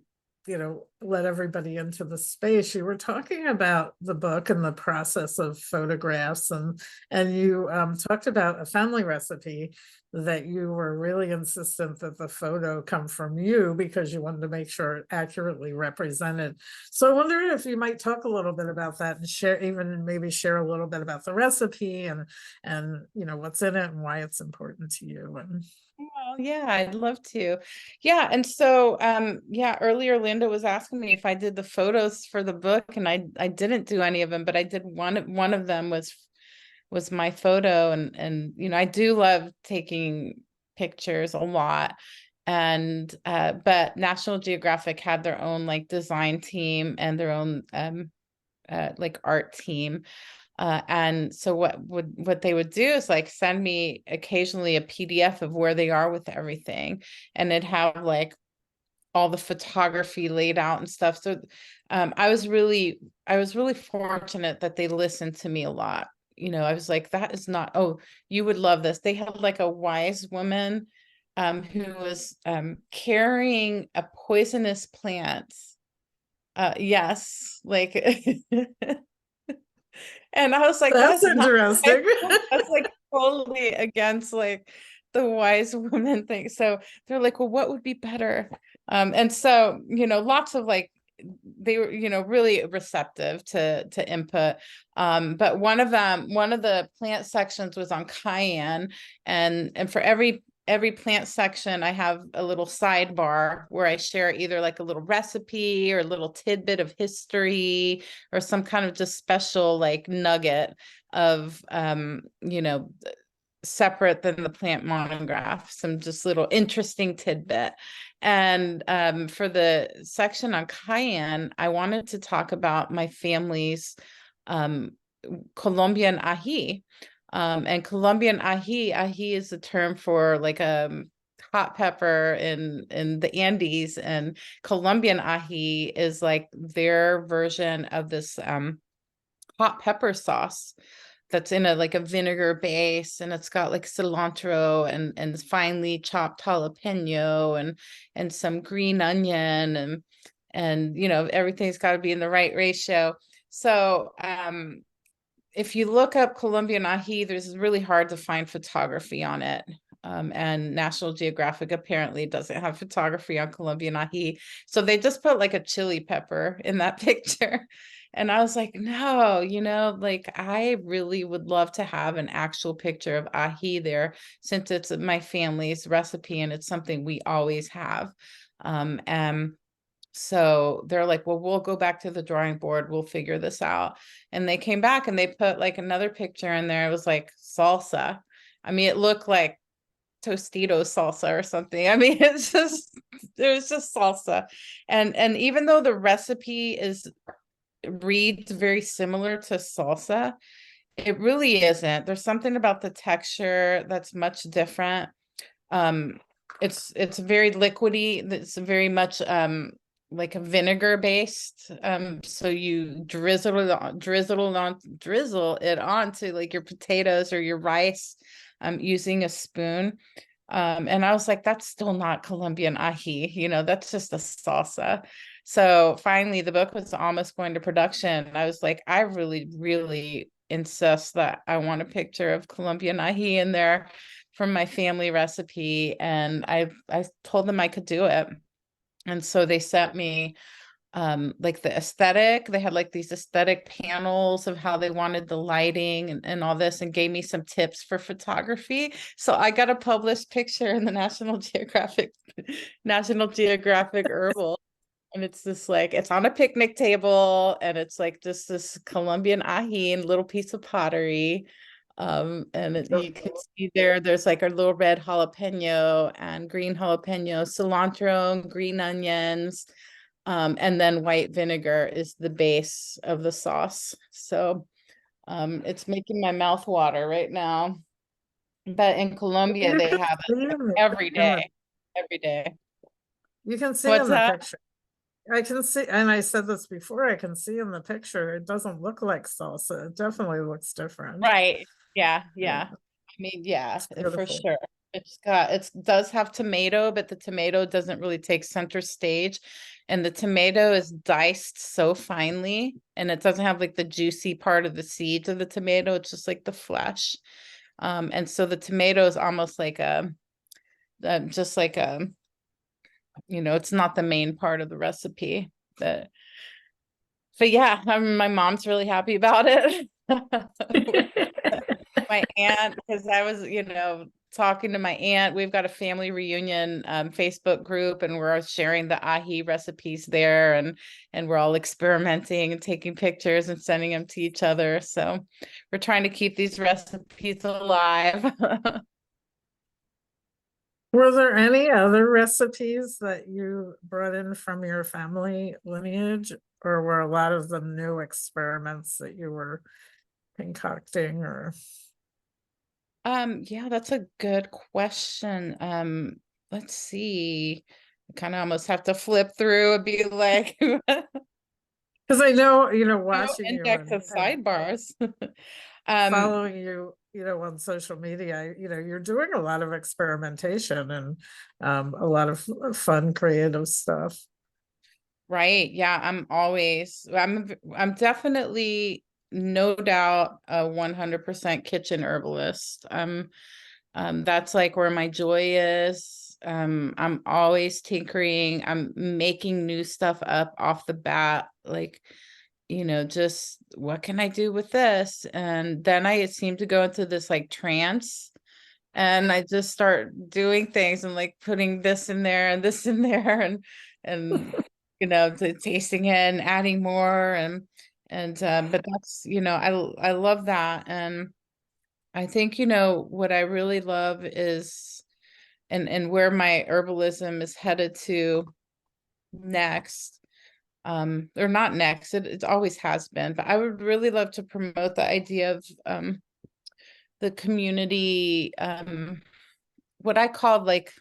let everybody into the space, you were talking about the book and the process of photographs, and you talked about a family recipe that you were really insistent that the photo come from you because you wanted to make sure it accurately represented. So I wonder if you might talk a little bit about that and maybe share a little bit about the recipe and what's in it and why it's important to you. And Oh, yeah, I'd love to. Yeah, and so earlier Linda was asking me if I did the photos for the book, and I didn't do any of them, but I did one of them was my photo, and I do love taking pictures a lot. And but National Geographic had their own like design team and their own like art team. And so what they would do is like send me occasionally a PDF of where they are with everything, and it'd have like all the photography laid out and stuff. So I was really fortunate that they listened to me a lot. I was like, that is not, oh, you would love this. They had like a wise woman who was carrying a poisonous plant. Yes, like and I was like, that's that's not, interesting. that's like totally against like the wise woman thing. So they're like, well, what would be better? And so, lots of like, they were, really receptive to input. But one of the plant sections was on cayenne, and for every plant section, I have a little sidebar where I share either like a little recipe or a little tidbit of history or some kind of just special like nugget of, separate than the plant monograph, some just little interesting tidbit. And for the section on cayenne, I wanted to talk about my family's Colombian ají. And Colombian ají is a term for like a hot pepper in the Andes, and Colombian ají is like their version of this hot pepper sauce that's in a vinegar base, and it's got like cilantro and finely chopped jalapeno and some green onion, and everything's got to be in the right ratio. So if you look up Colombian ají, there's really hard to find photography on it. And National Geographic apparently doesn't have photography on Colombian ají. So they just put like a chili pepper in that picture. And I was like, no, like I really would love to have an actual picture of ají there, since it's my family's recipe and it's something we always have. And so they're like, well, we'll go back to the drawing board. We'll figure this out. And they came back and they put like another picture in there. It was like salsa. I mean, it looked like Tostitos salsa or something. I mean, it was just salsa. And even though the recipe reads very similar to salsa, it really isn't. There's something about the texture that's much different. It's very liquidy. It's very much like a vinegar based. So you drizzle it onto like your potatoes or your rice using a spoon. And I was like, that's still not Colombian ají, that's just a salsa. So finally the book was almost going to production. I was like, I really, really insist that I want a picture of Colombian ají in there from my family recipe. And I told them I could do it. And so they sent me like the aesthetic. They had like these aesthetic panels of how they wanted the lighting and all this, and gave me some tips for photography. So I got a published picture in the National Geographic Herbal. And it's this like, it's on a picnic table, and it's like just this Colombian ají and little piece of pottery. And you can see there's like a little red jalapeno and green jalapeno, cilantro and green onions. And then white vinegar is the base of the sauce. So it's making my mouth water right now. But in Colombia, You they can have see it in every the- in day. Every day. You can see What's in the that? picture. I can see, and I said this before, I can see in the picture, it doesn't look like salsa. It definitely looks different. Right. Yeah. Yeah. I mean, yeah, It's for beautiful. sure. it does have tomato, but the tomato doesn't really take center stage. And the tomato is diced so finely, and it doesn't have like the juicy part of the seeds of the tomato. It's just like the flesh. And so the tomato is almost like just like it's not the main part of the recipe. But yeah, my mom's really happy about it. My aunt, because I was, talking to my aunt. We've got a family reunion Facebook group, and we're all sharing the ahi recipes there, and we're all experimenting and taking pictures and sending them to each other. So we're trying to keep these recipes alive. Were there any other recipes that you brought in from your family lineage, or were a lot of them new experiments that you were concocting? Or Yeah, that's a good question. Let's see. I kind of almost have to flip through and be like, because I know, no watching you index of and sidebars. following you, on social media, you're doing a lot of experimentation and a lot of fun, creative stuff. Right. Yeah, I'm definitely, no doubt, a 100% kitchen herbalist. That's like where my joy is. I'm always tinkering. I'm making new stuff up off the bat, like, just what can I do with this? And then I seem to go into this like trance, and I just start doing things and like putting this in there and this in there, and tasting it and adding more, and but that's, I love that. And I think, what I really love is, and where my herbalism is headed to next, or not next, it always has been, but I would really love to promote the idea of the community, what I called like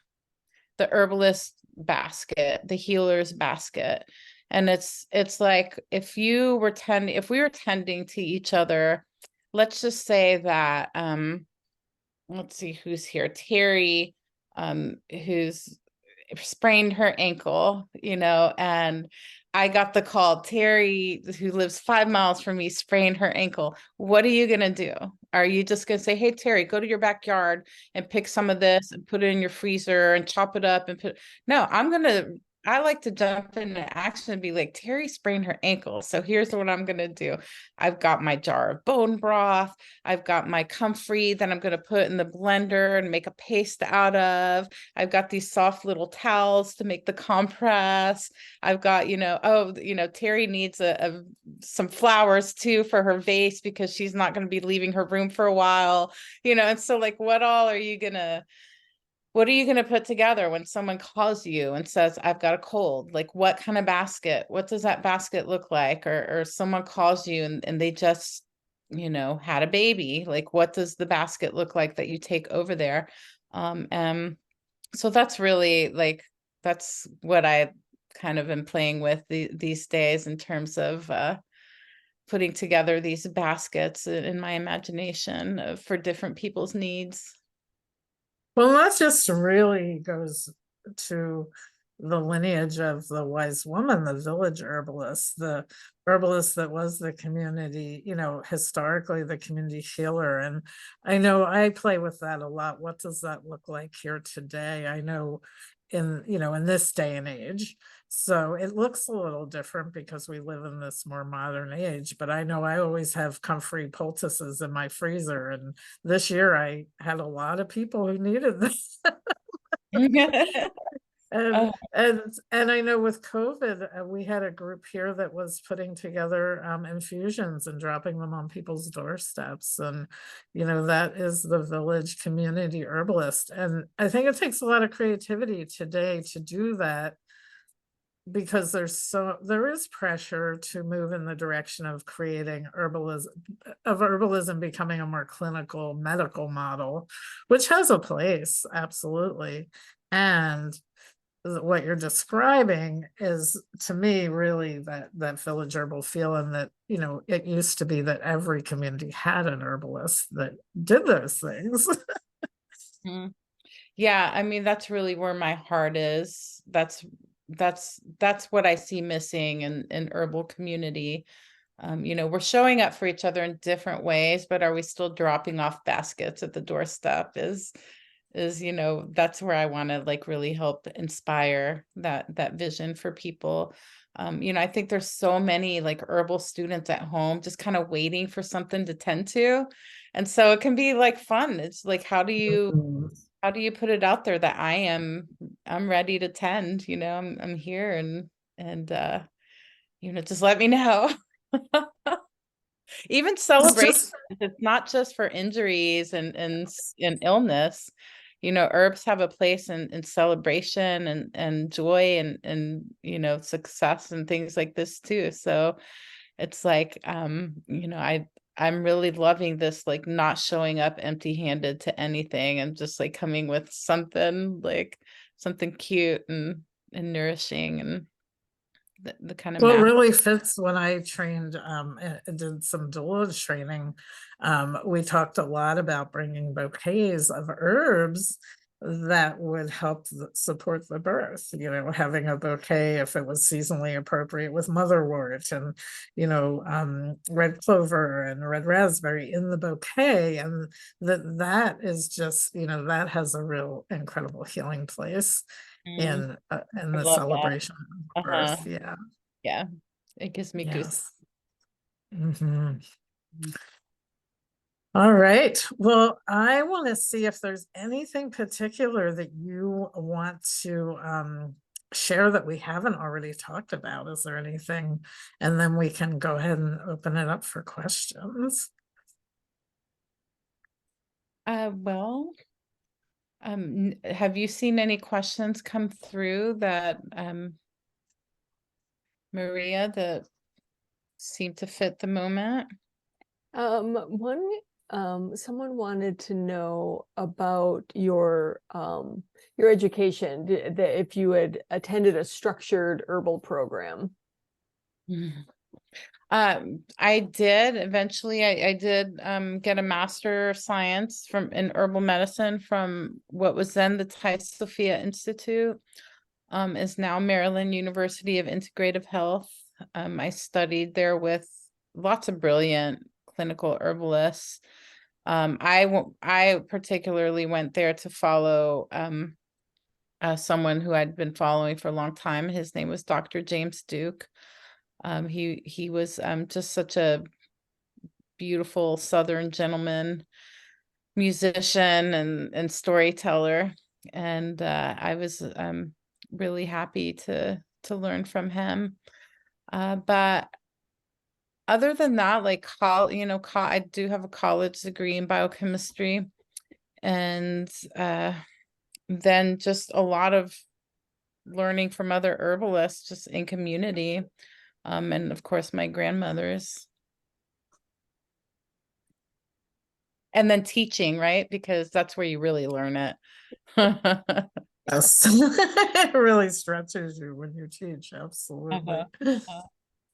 the herbalist basket, the healer's basket. And it's like, if we were tending to each other, let's just say that, let's see who's here, Terry, who's sprained her ankle, and I got the call, Terry, who lives 5 miles from me, sprained her ankle. What are you going to do? Are you just going to say, hey, Terry, go to your backyard and pick some of this and put it in your freezer and chop it up and no, I like to jump into action and be like, Terry sprained her ankle. So here's what I'm going to do. I've got my jar of bone broth. I've got my comfrey that I'm going to put in the blender and make a paste out of. I've got these soft little towels to make the compress. I've got, Terry needs some flowers too for her vase, because she's not going to be leaving her room for a while, and so like, what are you going to put together when someone calls you and says, I've got a cold? Like, what kind of basket? What does that basket look like? Or someone calls you and they just, had a baby. Like, what does the basket look like that you take over there? And so that's really like, that's what I kind of am playing with these days in terms of putting together these baskets in my imagination for different people's needs. Well, that just really goes to the lineage of the wise woman, the village herbalist, the herbalist that was the community, historically the community healer. And I know I play with that a lot. What does that look like here today? I know in this day and age. So it looks a little different because we live in this more modern age, but I know I always have comfrey poultices in my freezer. And this year I had a lot of people who needed this. And, Oh. and I know with COVID, we had a group here that was putting together infusions and dropping them on people's doorsteps. And, that is the village community herbalist. And I think it takes a lot of creativity today to do that, because there is pressure to move in the direction of creating herbalism becoming a more clinical medical model, which has a place, absolutely. And what you're describing is, to me, really that village herbal feeling that, it used to be that every community had an herbalist that did those things. Yeah, I mean, that's really where my heart is. That's what I see missing in herbal community. We're showing up for each other in different ways, but are we still dropping off baskets at the doorstep? That's where I want to like really help inspire that vision for people. I think there's so many like herbal students at home just kind of waiting for something to tend to. And so it can be like fun. It's like, Mhm. how do you put it out there that I'm ready to tend, I'm here and just let me know. Even It's celebrations, just it's not just for injuries and illness. Herbs have a place in celebration and joy and success and things like this too. So it's like I'm really loving this, like not showing up empty-handed to anything and just like coming with something cute and nourishing and the kind of Well, it math. really fits when I trained, and did some doula training. We talked a lot about bringing bouquets of herbs that would help support the birth, having a bouquet if it was seasonally appropriate with motherwort and, red clover and red raspberry in the bouquet. And that is just, that has a real incredible healing place Mm, in I the love that. celebration of Uh-huh. birth. Yeah. Yeah. It gives me goose. Yes. Mhm. All right. Well, I want to see if there's anything particular that you want to share that we haven't already talked about. Is there anything? And then we can go ahead and open it up for questions. Well, have you seen any questions come through that Maria, that seem to fit the moment? Someone wanted to know about your education, that if you had attended a structured herbal program. I did eventually. I did get a Master of Science in herbal medicine from what was then the Thai Sophia Institute, is now Maryland University of Integrative Health. I studied there with lots of brilliant clinical herbalists. I particularly went there to follow someone who I'd been following for a long time. His name was Dr. James Duke. He was just such a beautiful Southern gentleman, musician and storyteller, and I was really happy to learn from him. But other than that, like I do have a college degree in biochemistry, and then just a lot of learning from other herbalists just in community, and of course my grandmothers. And then teaching, right? Because that's where you really learn it. Yes. It really stretches you when you teach. Absolutely.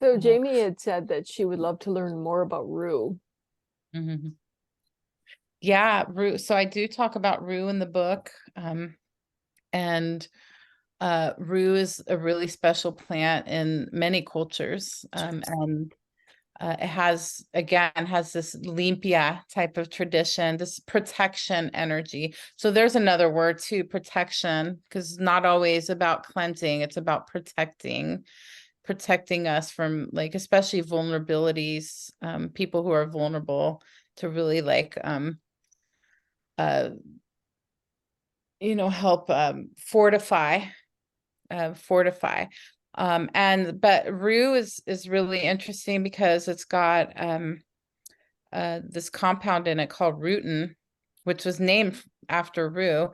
So Jamie had said that she would love to learn more about rue. Mhm. Yeah, rue. So I do talk about rue in the book. And rue is a really special plant in many cultures. And it has this limpia type of tradition, this protection energy. So there's another word too, protection, because not always about cleansing, it's about protecting us from, like, especially vulnerabilities, people who are vulnerable, to really like help fortify. But rue is really interesting because it's got this compound in it called rutin, which was named after rue.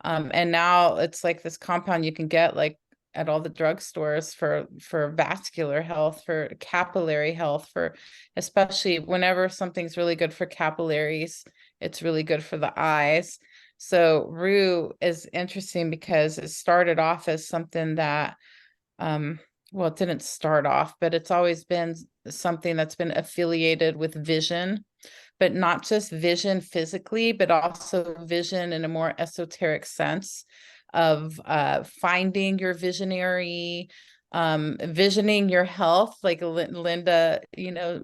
And now it's like this compound you can get like at all the drugstores for vascular health, for capillary health, for especially whenever something's really good for capillaries, it's really good for the eyes. So rue is interesting because it started off as something that well, it didn't start off, but it's always been something that's been affiliated with vision, but not just vision physically, but also vision in a more esoteric sense of finding your visionary, visioning your health, like Linda,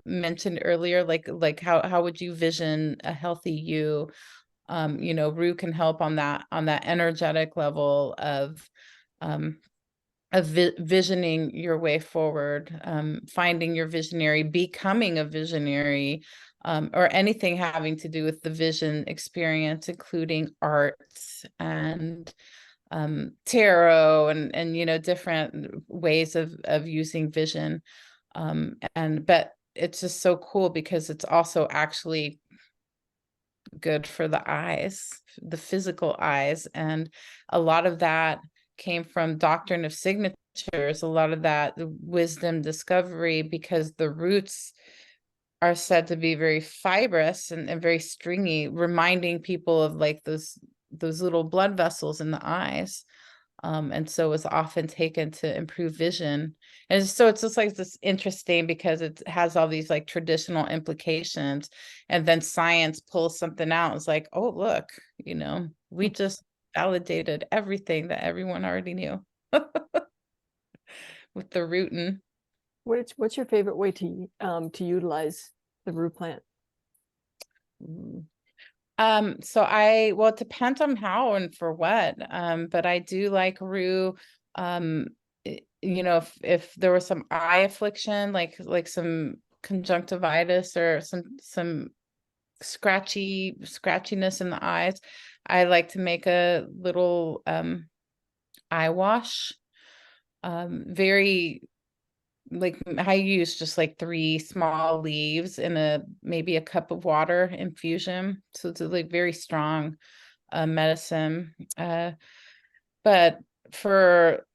mentioned earlier, like how would you vision a healthy you? Rue can help on that energetic level of visioning your way forward, finding your visionary, becoming a visionary, or anything having to do with the vision experience, including arts and tarot and different ways of using vision. But it's just so cool because it's also actually good for the eyes, the physical eyes. And a lot of that came from doctrine of signatures, a lot of that wisdom discovery, because the roots are said to be very fibrous and very stringy, reminding people of like those little blood vessels in the eyes. And so it's often taken to improve vision. And so it's just like this interesting because it has all these like traditional implications. And then science pulls something out. It's like, oh, look, we just validated everything that everyone already knew with the rootin'. What's your favorite way to utilize the rue plant? Well, it depends on how and for what. But I do like rue. If there was some eye affliction, like some conjunctivitis or some scratchiness in the eyes, I like to make a little eye wash. Very like I use just like 3 small leaves in maybe a cup of water infusion. So it's like very strong medicine. But for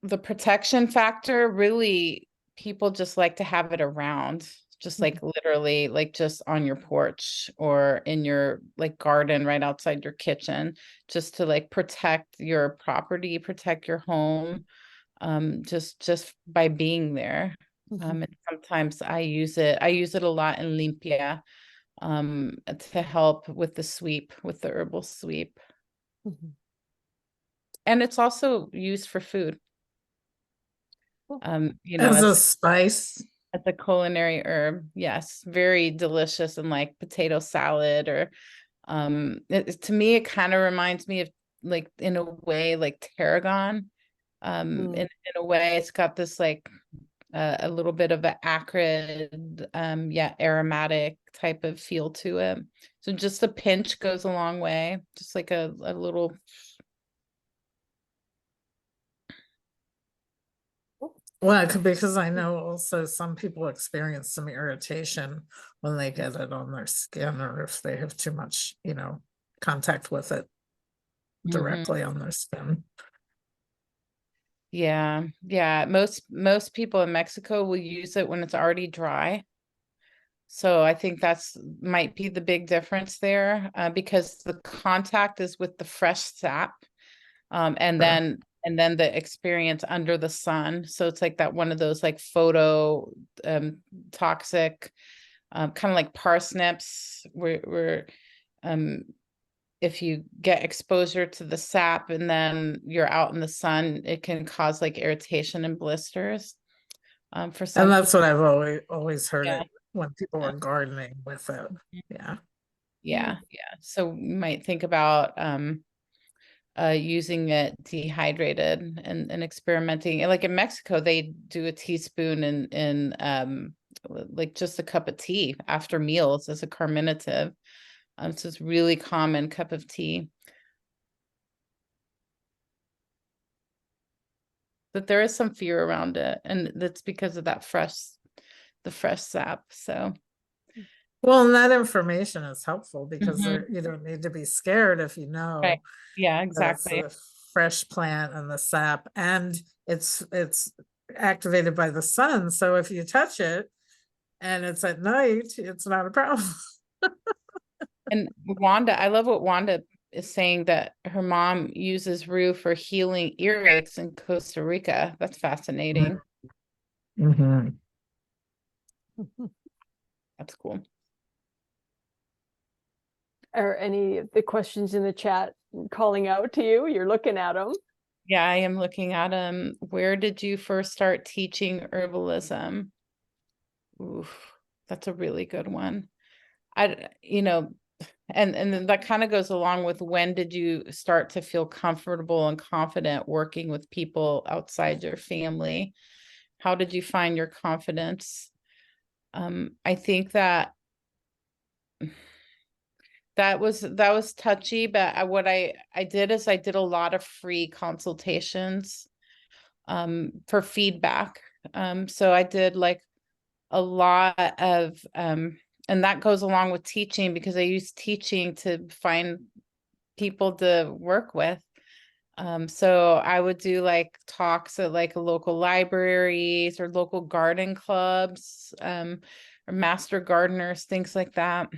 the protection factor, really people just like to have it around, just like literally like just on your porch or in your like garden right outside your kitchen, just to like protect your property, protect your home. Just by being there. And sometimes I use it a lot in limpia, to help with the herbal sweep. And it's also used for food. As a spice. As a culinary herb. Yes, very delicious in like potato salad or to me it kind of reminds me of like in a way like tarragon. In a way it's got this like a little bit of an acrid aromatic type of feel to it, so just a pinch goes a long way, just like a little. Well, because I know also some people experience some irritation when they get it on their skin or if they have too much, contact with it directly on their skin. Yeah. Most people in Mexico will use it when it's already dry. So I think that's might be the big difference there, because the contact is with the fresh sap, and then the experience under the sun. So it's like that one of those like photo toxic, kind of like parsnips, where if you get exposure to the sap and then you're out in the sun, it can cause like irritation and blisters. For some And that's what I've always heard Yeah. it when people were gardening with it. Yeah. So you might think about using it dehydrated and experimenting. And like in Mexico, they do a teaspoon in like just a cup of tea after meals as a carminative. So it's really common cup of tea. But there is some fear around it, and that's because of the fresh sap. So well, and that information is helpful because you don't need to be scared if you know. Right. Yeah, That's exactly. a fresh plant and the sap, and it's activated by the sun. So if you touch it and it's at night, it's not a problem. And Wanda, I love what Wanda is saying, that her mom uses rue for healing earaches in Costa Rica. That's fascinating. Mhm. That's cool. Are any of the questions in the chat calling out to you? You're looking at them. Yeah, I am looking at where did you first start teaching herbalism? Oof, that's a really good one. You know, and then that kind of goes along with when did you start to feel comfortable and confident working with people outside your family? How did you find your confidence? I think that was touchy, but what I did is I did a lot of free consultations for feedback. So I did like a lot of and that goes along with teaching, because I use teaching to find people to work with. So I would do like talks at like local libraries or local garden clubs, or master gardeners, things like that.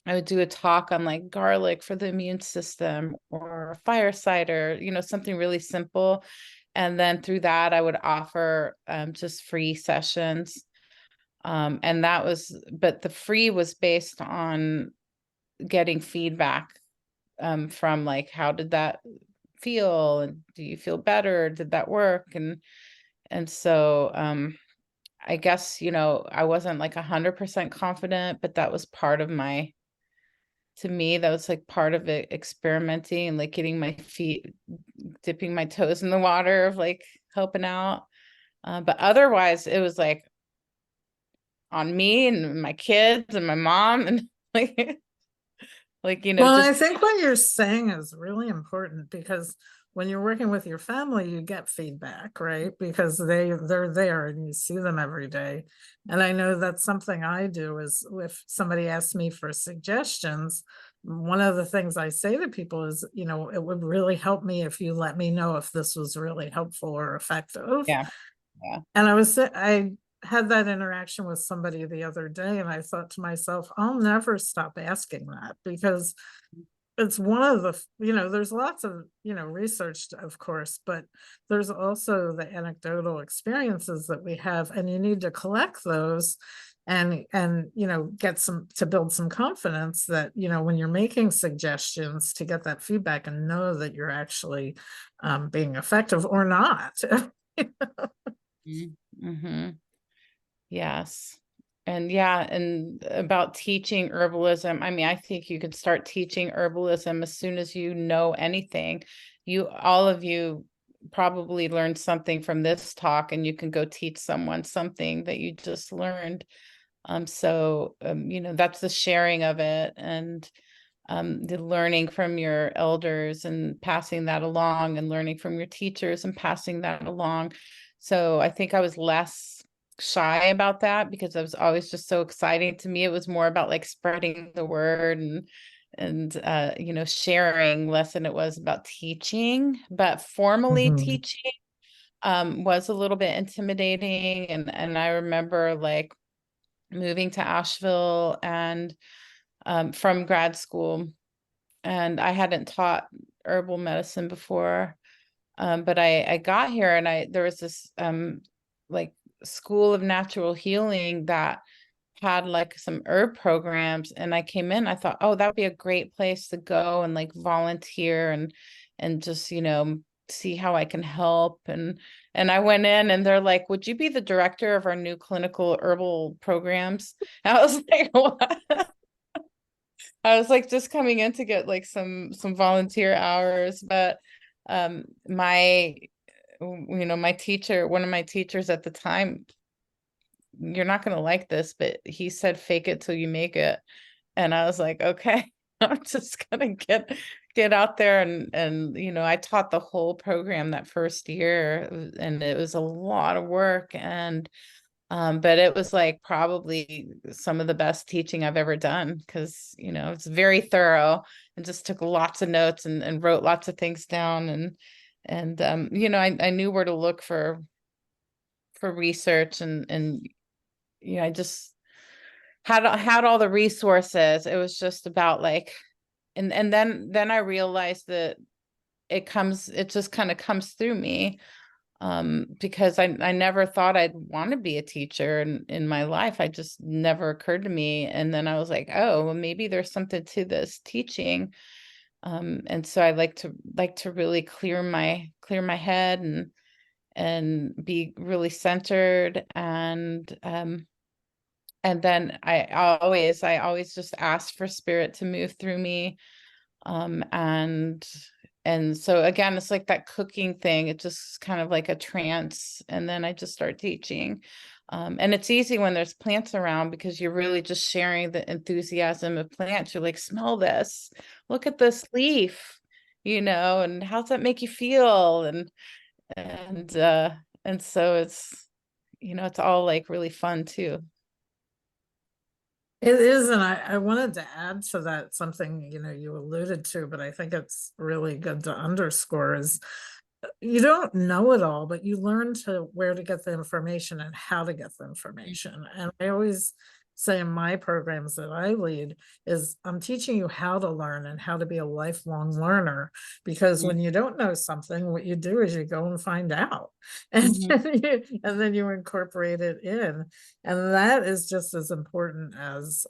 I would do a talk on like garlic for the immune system, or fire cider, something really simple. And then through that, I would offer just free sessions. And but the free was based on getting feedback from like, how did that feel? And do you feel better? Did that work? And so I guess, I wasn't like 100% confident, but that was part of to me, that was like part of it, experimenting and like getting my feet, dipping my toes in the water of like helping out. But otherwise it was like on me and my kids and my mom and like, Well, I just, think what you're saying is really important, because when you're working with your family, you get feedback, right? Because they're there and you see them every day. And I know that's something I do is, if somebody asks me for suggestions, one of the things I say to people is, it would really help me if you let me know if this was really helpful or effective. yeah. Yeah. And I had that interaction with somebody the other day, and I thought to myself, I'll never stop asking that, because it's one of the, there's lots of, research, of course, but there's also the anecdotal experiences that we have, and you need to collect those and get to build some confidence that, when you're making suggestions, to get that feedback and know that you're actually being effective or not. Mm-hmm. Yes. And yeah, and about teaching herbalism, I mean, I think you could start teaching herbalism as soon as you know anything. All of you probably learned something from this talk, and you can go teach someone something that you just learned. So that's the sharing of it, and the learning from your elders and passing that along, and learning from your teachers and passing that along. So I think I was less shy about that, because it was always just so exciting to me. It was more about like spreading the word and sharing, less than it was about teaching. But formally Mhm. teaching was a little bit intimidating. And I remember like moving to Asheville and from grad school, and I hadn't taught herbal medicine before. But I got here, and there was this like school of natural healing that had like some herb programs, and I came in, I thought, oh, that would be a great place to go and like volunteer and just see how I can help. And I went in, and they're like, would you be the director of our new clinical herbal programs? And I was like, what? I was like just coming in to get like some volunteer hours, but my my teacher, one of my teachers at the time, you're not going to like this, but he said, fake it till you make it. And I was like, okay, I'm just going to get out there. And I taught the whole program that first year, and it was a lot of work. And but it was like probably some of the best teaching I've ever done, because it's very thorough, and just took lots of notes and wrote lots of things down. And I knew where to look for research, and I just had all the resources. It was just about like, and then I realized that it just kind of comes through me. because I never thought I'd want to be a teacher in my life. I just never occurred to me. And then I was like, oh, well, maybe there's something to this teaching. And so I like to really clear my head and be really centered. And then I always just ask for spirit to move through me. And so again, it's like that cooking thing. It just kind of like a trance. And then I just start teaching. And it's easy when there's plants around because you're really just sharing the enthusiasm of plants. You're like, smell this, look at this leaf, and how's that make you feel? And so it's all like really fun too. It is, and I wanted to add to that something, you alluded to, but I think it's really good to underscore is you don't know it all, but you learn where to get the information and how to get the information. And I always say in my programs that I lead is I'm teaching you how to learn and how to be a lifelong learner, because when you don't know something, what you do is you go and find out and, and then you incorporate it in. And that is just as important as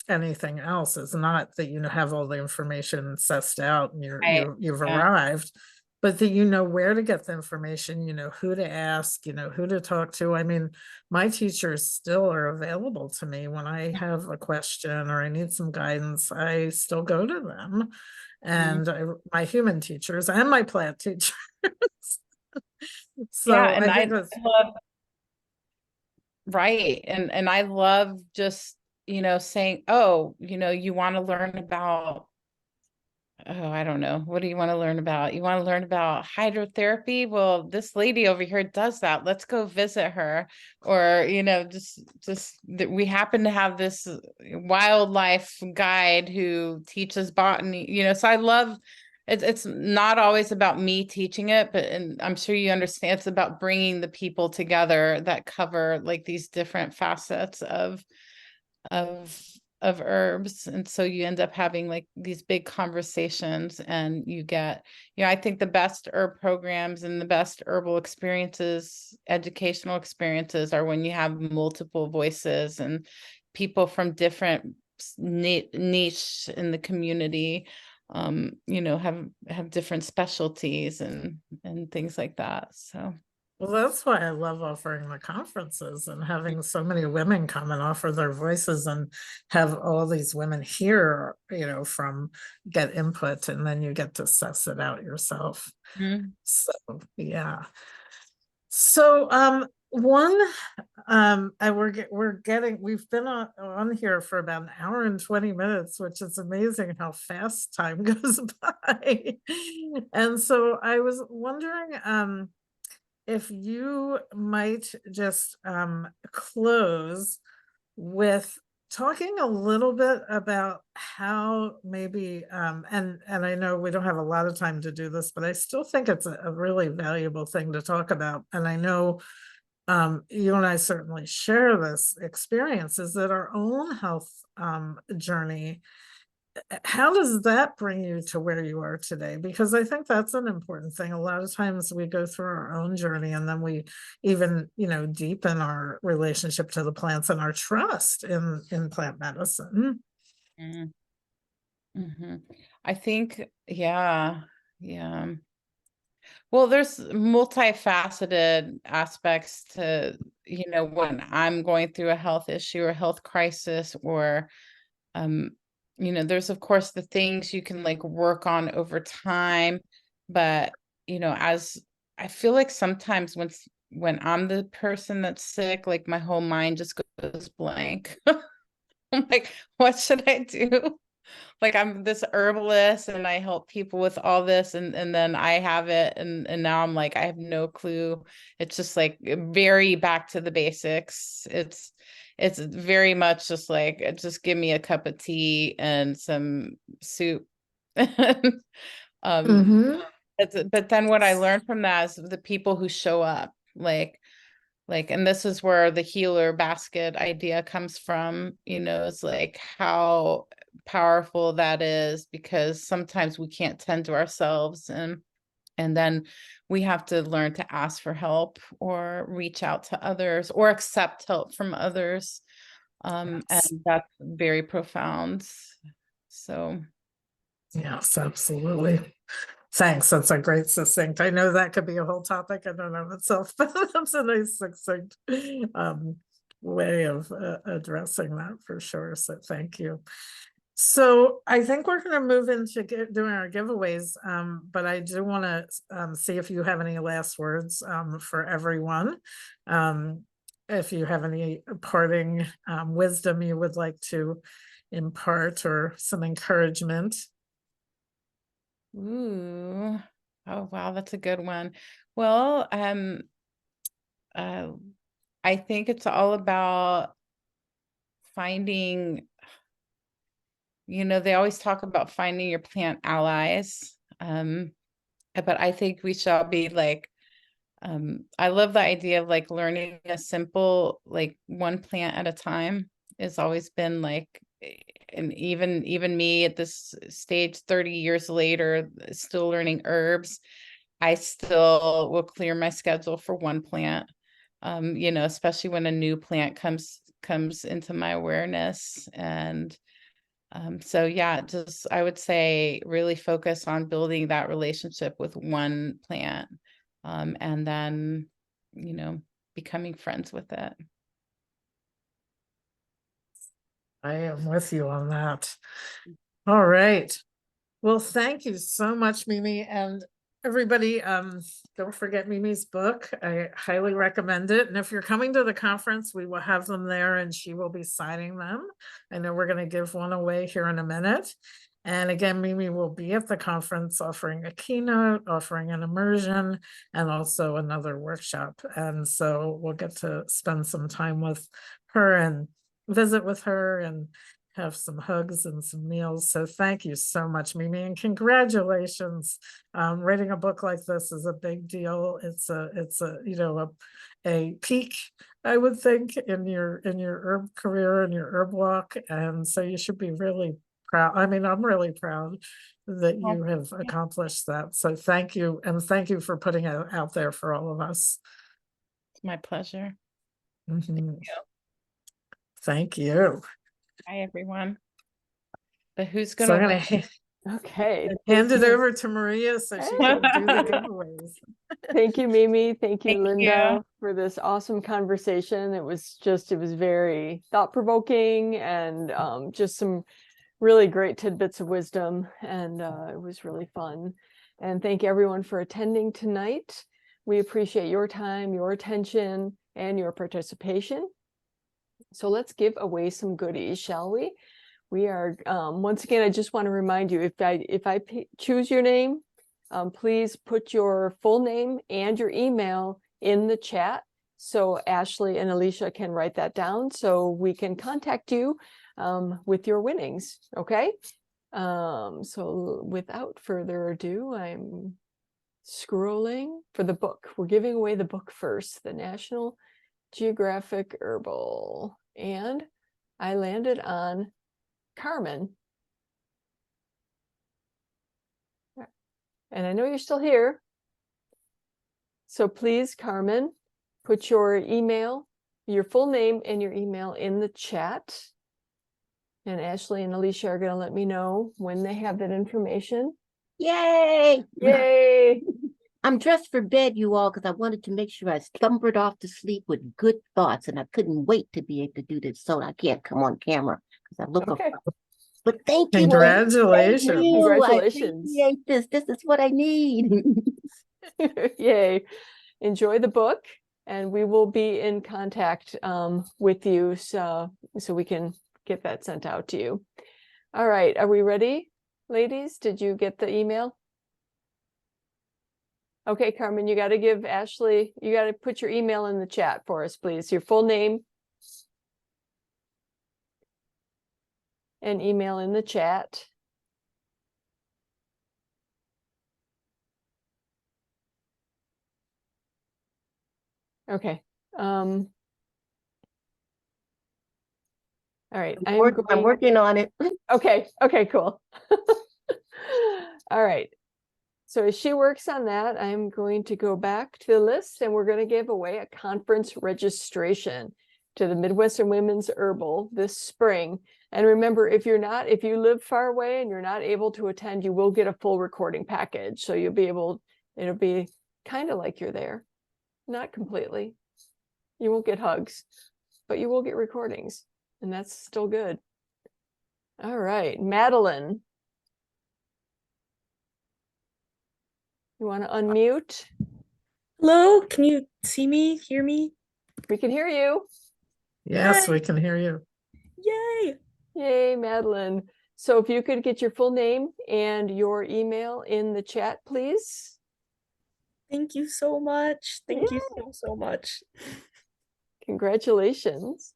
anything else. Is not that have all the information sussed out and you've arrived, but that where to get the information, who to ask, who to talk to. I mean, my teachers still are available to me when I have a question or I need some guidance. I still go to them, and my human teachers and my plant teachers. So yeah, and I think that's love, right. And I love just, saying, oh, you want to learn about, oh, I don't know. What do you want to learn about? You want to learn about hydrotherapy? Well, this lady over here does that. Let's go visit her. Or, just that we happen to have this wildlife guide who teaches botany, so I love it's not always about me teaching it, but and I'm sure you understand it's about bringing the people together that cover like these different facets of herbs. And so you end up having like these big conversations, and you get, I think the best herb programs and the best herbal experiences, educational experiences, are when you have multiple voices and people from different niche in the community, have different specialties and things like that. So well, that's why I love offering the conferences and having so many women come and offer their voices and have all these women here, from get input, and then you get to suss it out yourself. So, yeah. So, we've been on here for about an hour and 20 minutes, which is amazing how fast time goes by. And so I was wondering, if you might just close with talking a little bit about how maybe and I know we don't have a lot of time to do this, but I still think it's a really valuable thing to talk about. And I know you and I certainly share this experience, is that our own health journey, how does that bring you to where you are today? Because I think that's an important thing. A lot of times we go through our own journey, and then we even, deepen our relationship to the plants and our trust in plant medicine. I think, yeah. Well, there's multifaceted aspects to, when I'm going through a health issue or health crisis, or there's of course the things you can like work on over time, but as I feel like sometimes when I'm the person that's sick, like my whole mind just goes blank. I'm like, what should I do? Like I'm this herbalist and I help people with all this, and then I have it, and now I'm like, I have no clue. It's just like very back to the basics. It's very much just like, just give me a cup of tea and some soup. But then what I learned from that is the people who show up, like, and this is where the healer basket idea comes from, it's like how powerful that is, because sometimes we can't tend to ourselves, and And then we have to learn to ask for help or reach out to others or accept help from others. And that's very profound. So. Yes, absolutely. Thanks. That's a great succinct. I know that could be a whole topic in and of itself, but that's a nice succinct way of addressing that for sure. So thank you. So I think we're going to move into doing our giveaways, but I do want to see if you have any last words for everyone. If you have any parting wisdom you would like to impart or some encouragement. Ooh, oh wow, that's a good one. Well, I think it's all about finding, they always talk about finding your plant allies. But I think we shall be like, I love the idea of like learning a simple, like one plant at a time. It's always been like, and even me at this stage 30 years later, still learning herbs, I still will clear my schedule for one plant. Especially when a new plant comes into my awareness. And so yeah, just I would say really focus on building that relationship with one plant, and then becoming friends with it. I am with you on that. All right. Well, thank you so much, Mimi, and everybody. Don't forget Mimi's book. I highly recommend it. And if you're coming to the conference, we will have them there and she will be signing them. I know we're going to give one away here in a minute. And again, Mimi will be at the conference offering a keynote, offering an immersion, and also another workshop. And so we'll get to spend some time with her and visit with her and have some hugs and some meals. So thank you so much, Mimi, and congratulations. Writing a book like this is a big deal. It's a peak, I would think, in your herb career and your herb walk. And so you should be really proud. I mean, I'm really proud that you have accomplished that. So thank you. And thank you for putting it out there for all of us. It's my pleasure. Mm-hmm. Thank you. Hi, everyone. But who's So going I'm going to Okay. hand it you. over to Maria so she can do the giveaways. Thank you, Mimi. Thank you, Thank Linda, you. for this awesome conversation. It was very thought-provoking and just some really great tidbits of wisdom. And it was really fun. And thank everyone for attending tonight. We appreciate your time, your attention, and your participation. So let's give away some goodies, shall we? We are, once again, I just want to remind you, if I choose your name, please put your full name and your email in the chat so Ashley and Alicia can write that down so we can contact you with your winnings, okay? So without further ado, I'm scrolling for the book. We're giving away the book first, the National Geographic Herbal, and I landed on Carmen. And I know you're still here. So please, Carmen, put your email, your full name and your email in the chat. And Ashley and Alicia are going to let me know when they have that information. Yay! Yay! I'm dressed for bed, you all, because I wanted to make sure I slumbered off to sleep with good thoughts, and I couldn't wait to be able to do this. So I can't come on camera because I look Okay. But thank you. Congratulations. Thank you. Congratulations. I appreciate this. This is what I need. Yay. Enjoy the book, and we will be in contact with you so we can get that sent out to you. All right. Are we ready, ladies? Did you get the email? Okay, Carmen, you got to give Ashley, you got to put your email in the chat for us, please. Your full name and email in the chat. Okay. All right. I'm working on it. Okay. Okay, cool. All right. So as she works on that, I'm going to go back to the list and we're going to give away a conference registration to the Midwestern Women's Herbal this spring. And remember, if you live far away and you're not able to attend, you will get a full recording package. So you'll be able, it'll be kind of like you're there. Not completely. You won't get hugs, but you will get recordings, and that's still good. All right, Madeline. You want to unmute? Hello, can you see me, hear me? We can hear you. Yes, Yay. we can hear you. Yay! Yay, Madeline. So if you could get your full name and your email in the chat, please. Thank you so much. Thank you so much. Congratulations.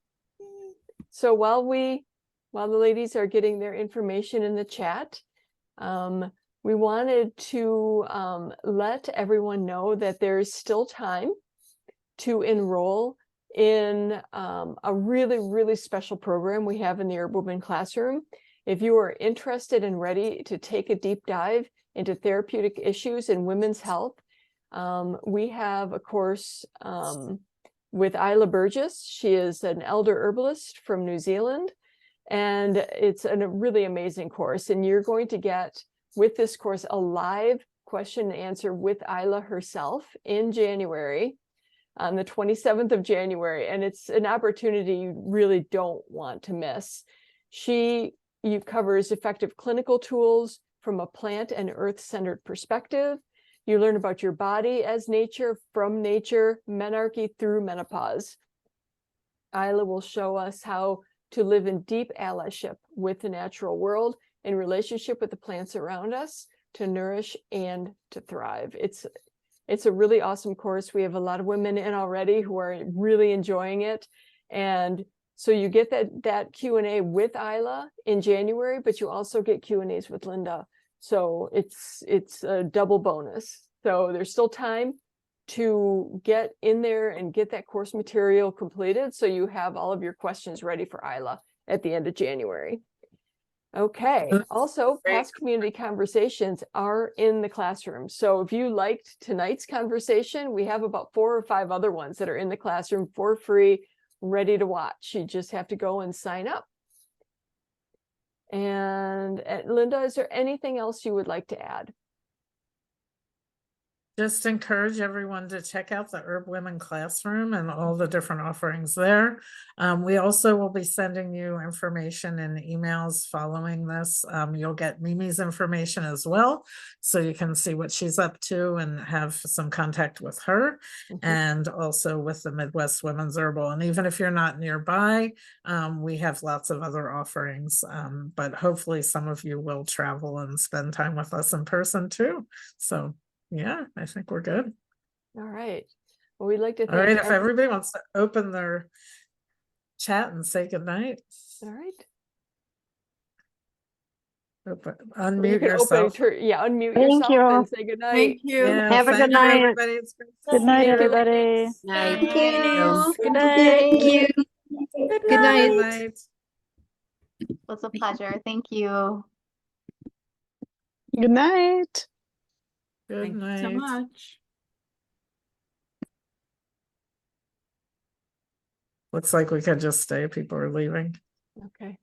So while the ladies are getting their information in the chat, we wanted to let everyone know that there's still time to enroll in a really, really special program we have in the Herb Woman classroom. If you are interested and ready to take a deep dive into therapeutic issues in women's health, we have a course with Isla Burgess. She is an elder herbalist from New Zealand, and it's a really amazing course. And you're going to get, with this course, a live question and answer with Isla herself in January, on the 27th of January. And it's an opportunity you really don't want to miss. She covers effective clinical tools from a plant and earth-centered perspective. You learn about your body as nature, from nature, menarche through menopause. Isla will show us how to live in deep allyship with the natural world, in relationship with the plants around us, to nourish and to thrive. It's a really awesome course. We have a lot of women in already who are really enjoying it. And so you get that Q&A with Isla in January, but you also get Q&As with Linda. So it's a double bonus. So there's still time to get in there and get that course material completed, so you have all of your questions ready for Isla at the end of January. Okay. Also, past community conversations are in the classroom. So if you liked tonight's conversation, we have about 4 or 5 other ones that are in the classroom for free, ready to watch. You just have to go and sign up. And Linda, is there anything else you would like to add? Just encourage everyone to check out the Herb Women Classroom and all the different offerings there. We also will be sending you information in emails following this. You'll get Mimi's information as well, so you can see what she's up to and have some contact with her, and also with the Midwest Women's Herbal. And even if you're not nearby, we have lots of other offerings, but hopefully some of you will travel and spend time with us in person too. So yeah, I think we're good. All right. Well, we'd like to All right, thank if everybody wants to open their chat and say goodnight. All right. Unmute You can yourself. unmute Thank yourself you. and say goodnight. Thank you. Yeah, Have a thank good you, night. everybody. It's great to Good see night, you. everybody. Night. Thank you. Good night. Thank you. Good Good night. night. It was a pleasure. Thank you. Good night. Good Thank you night. so much. Looks like we could just stay. People are leaving. Okay.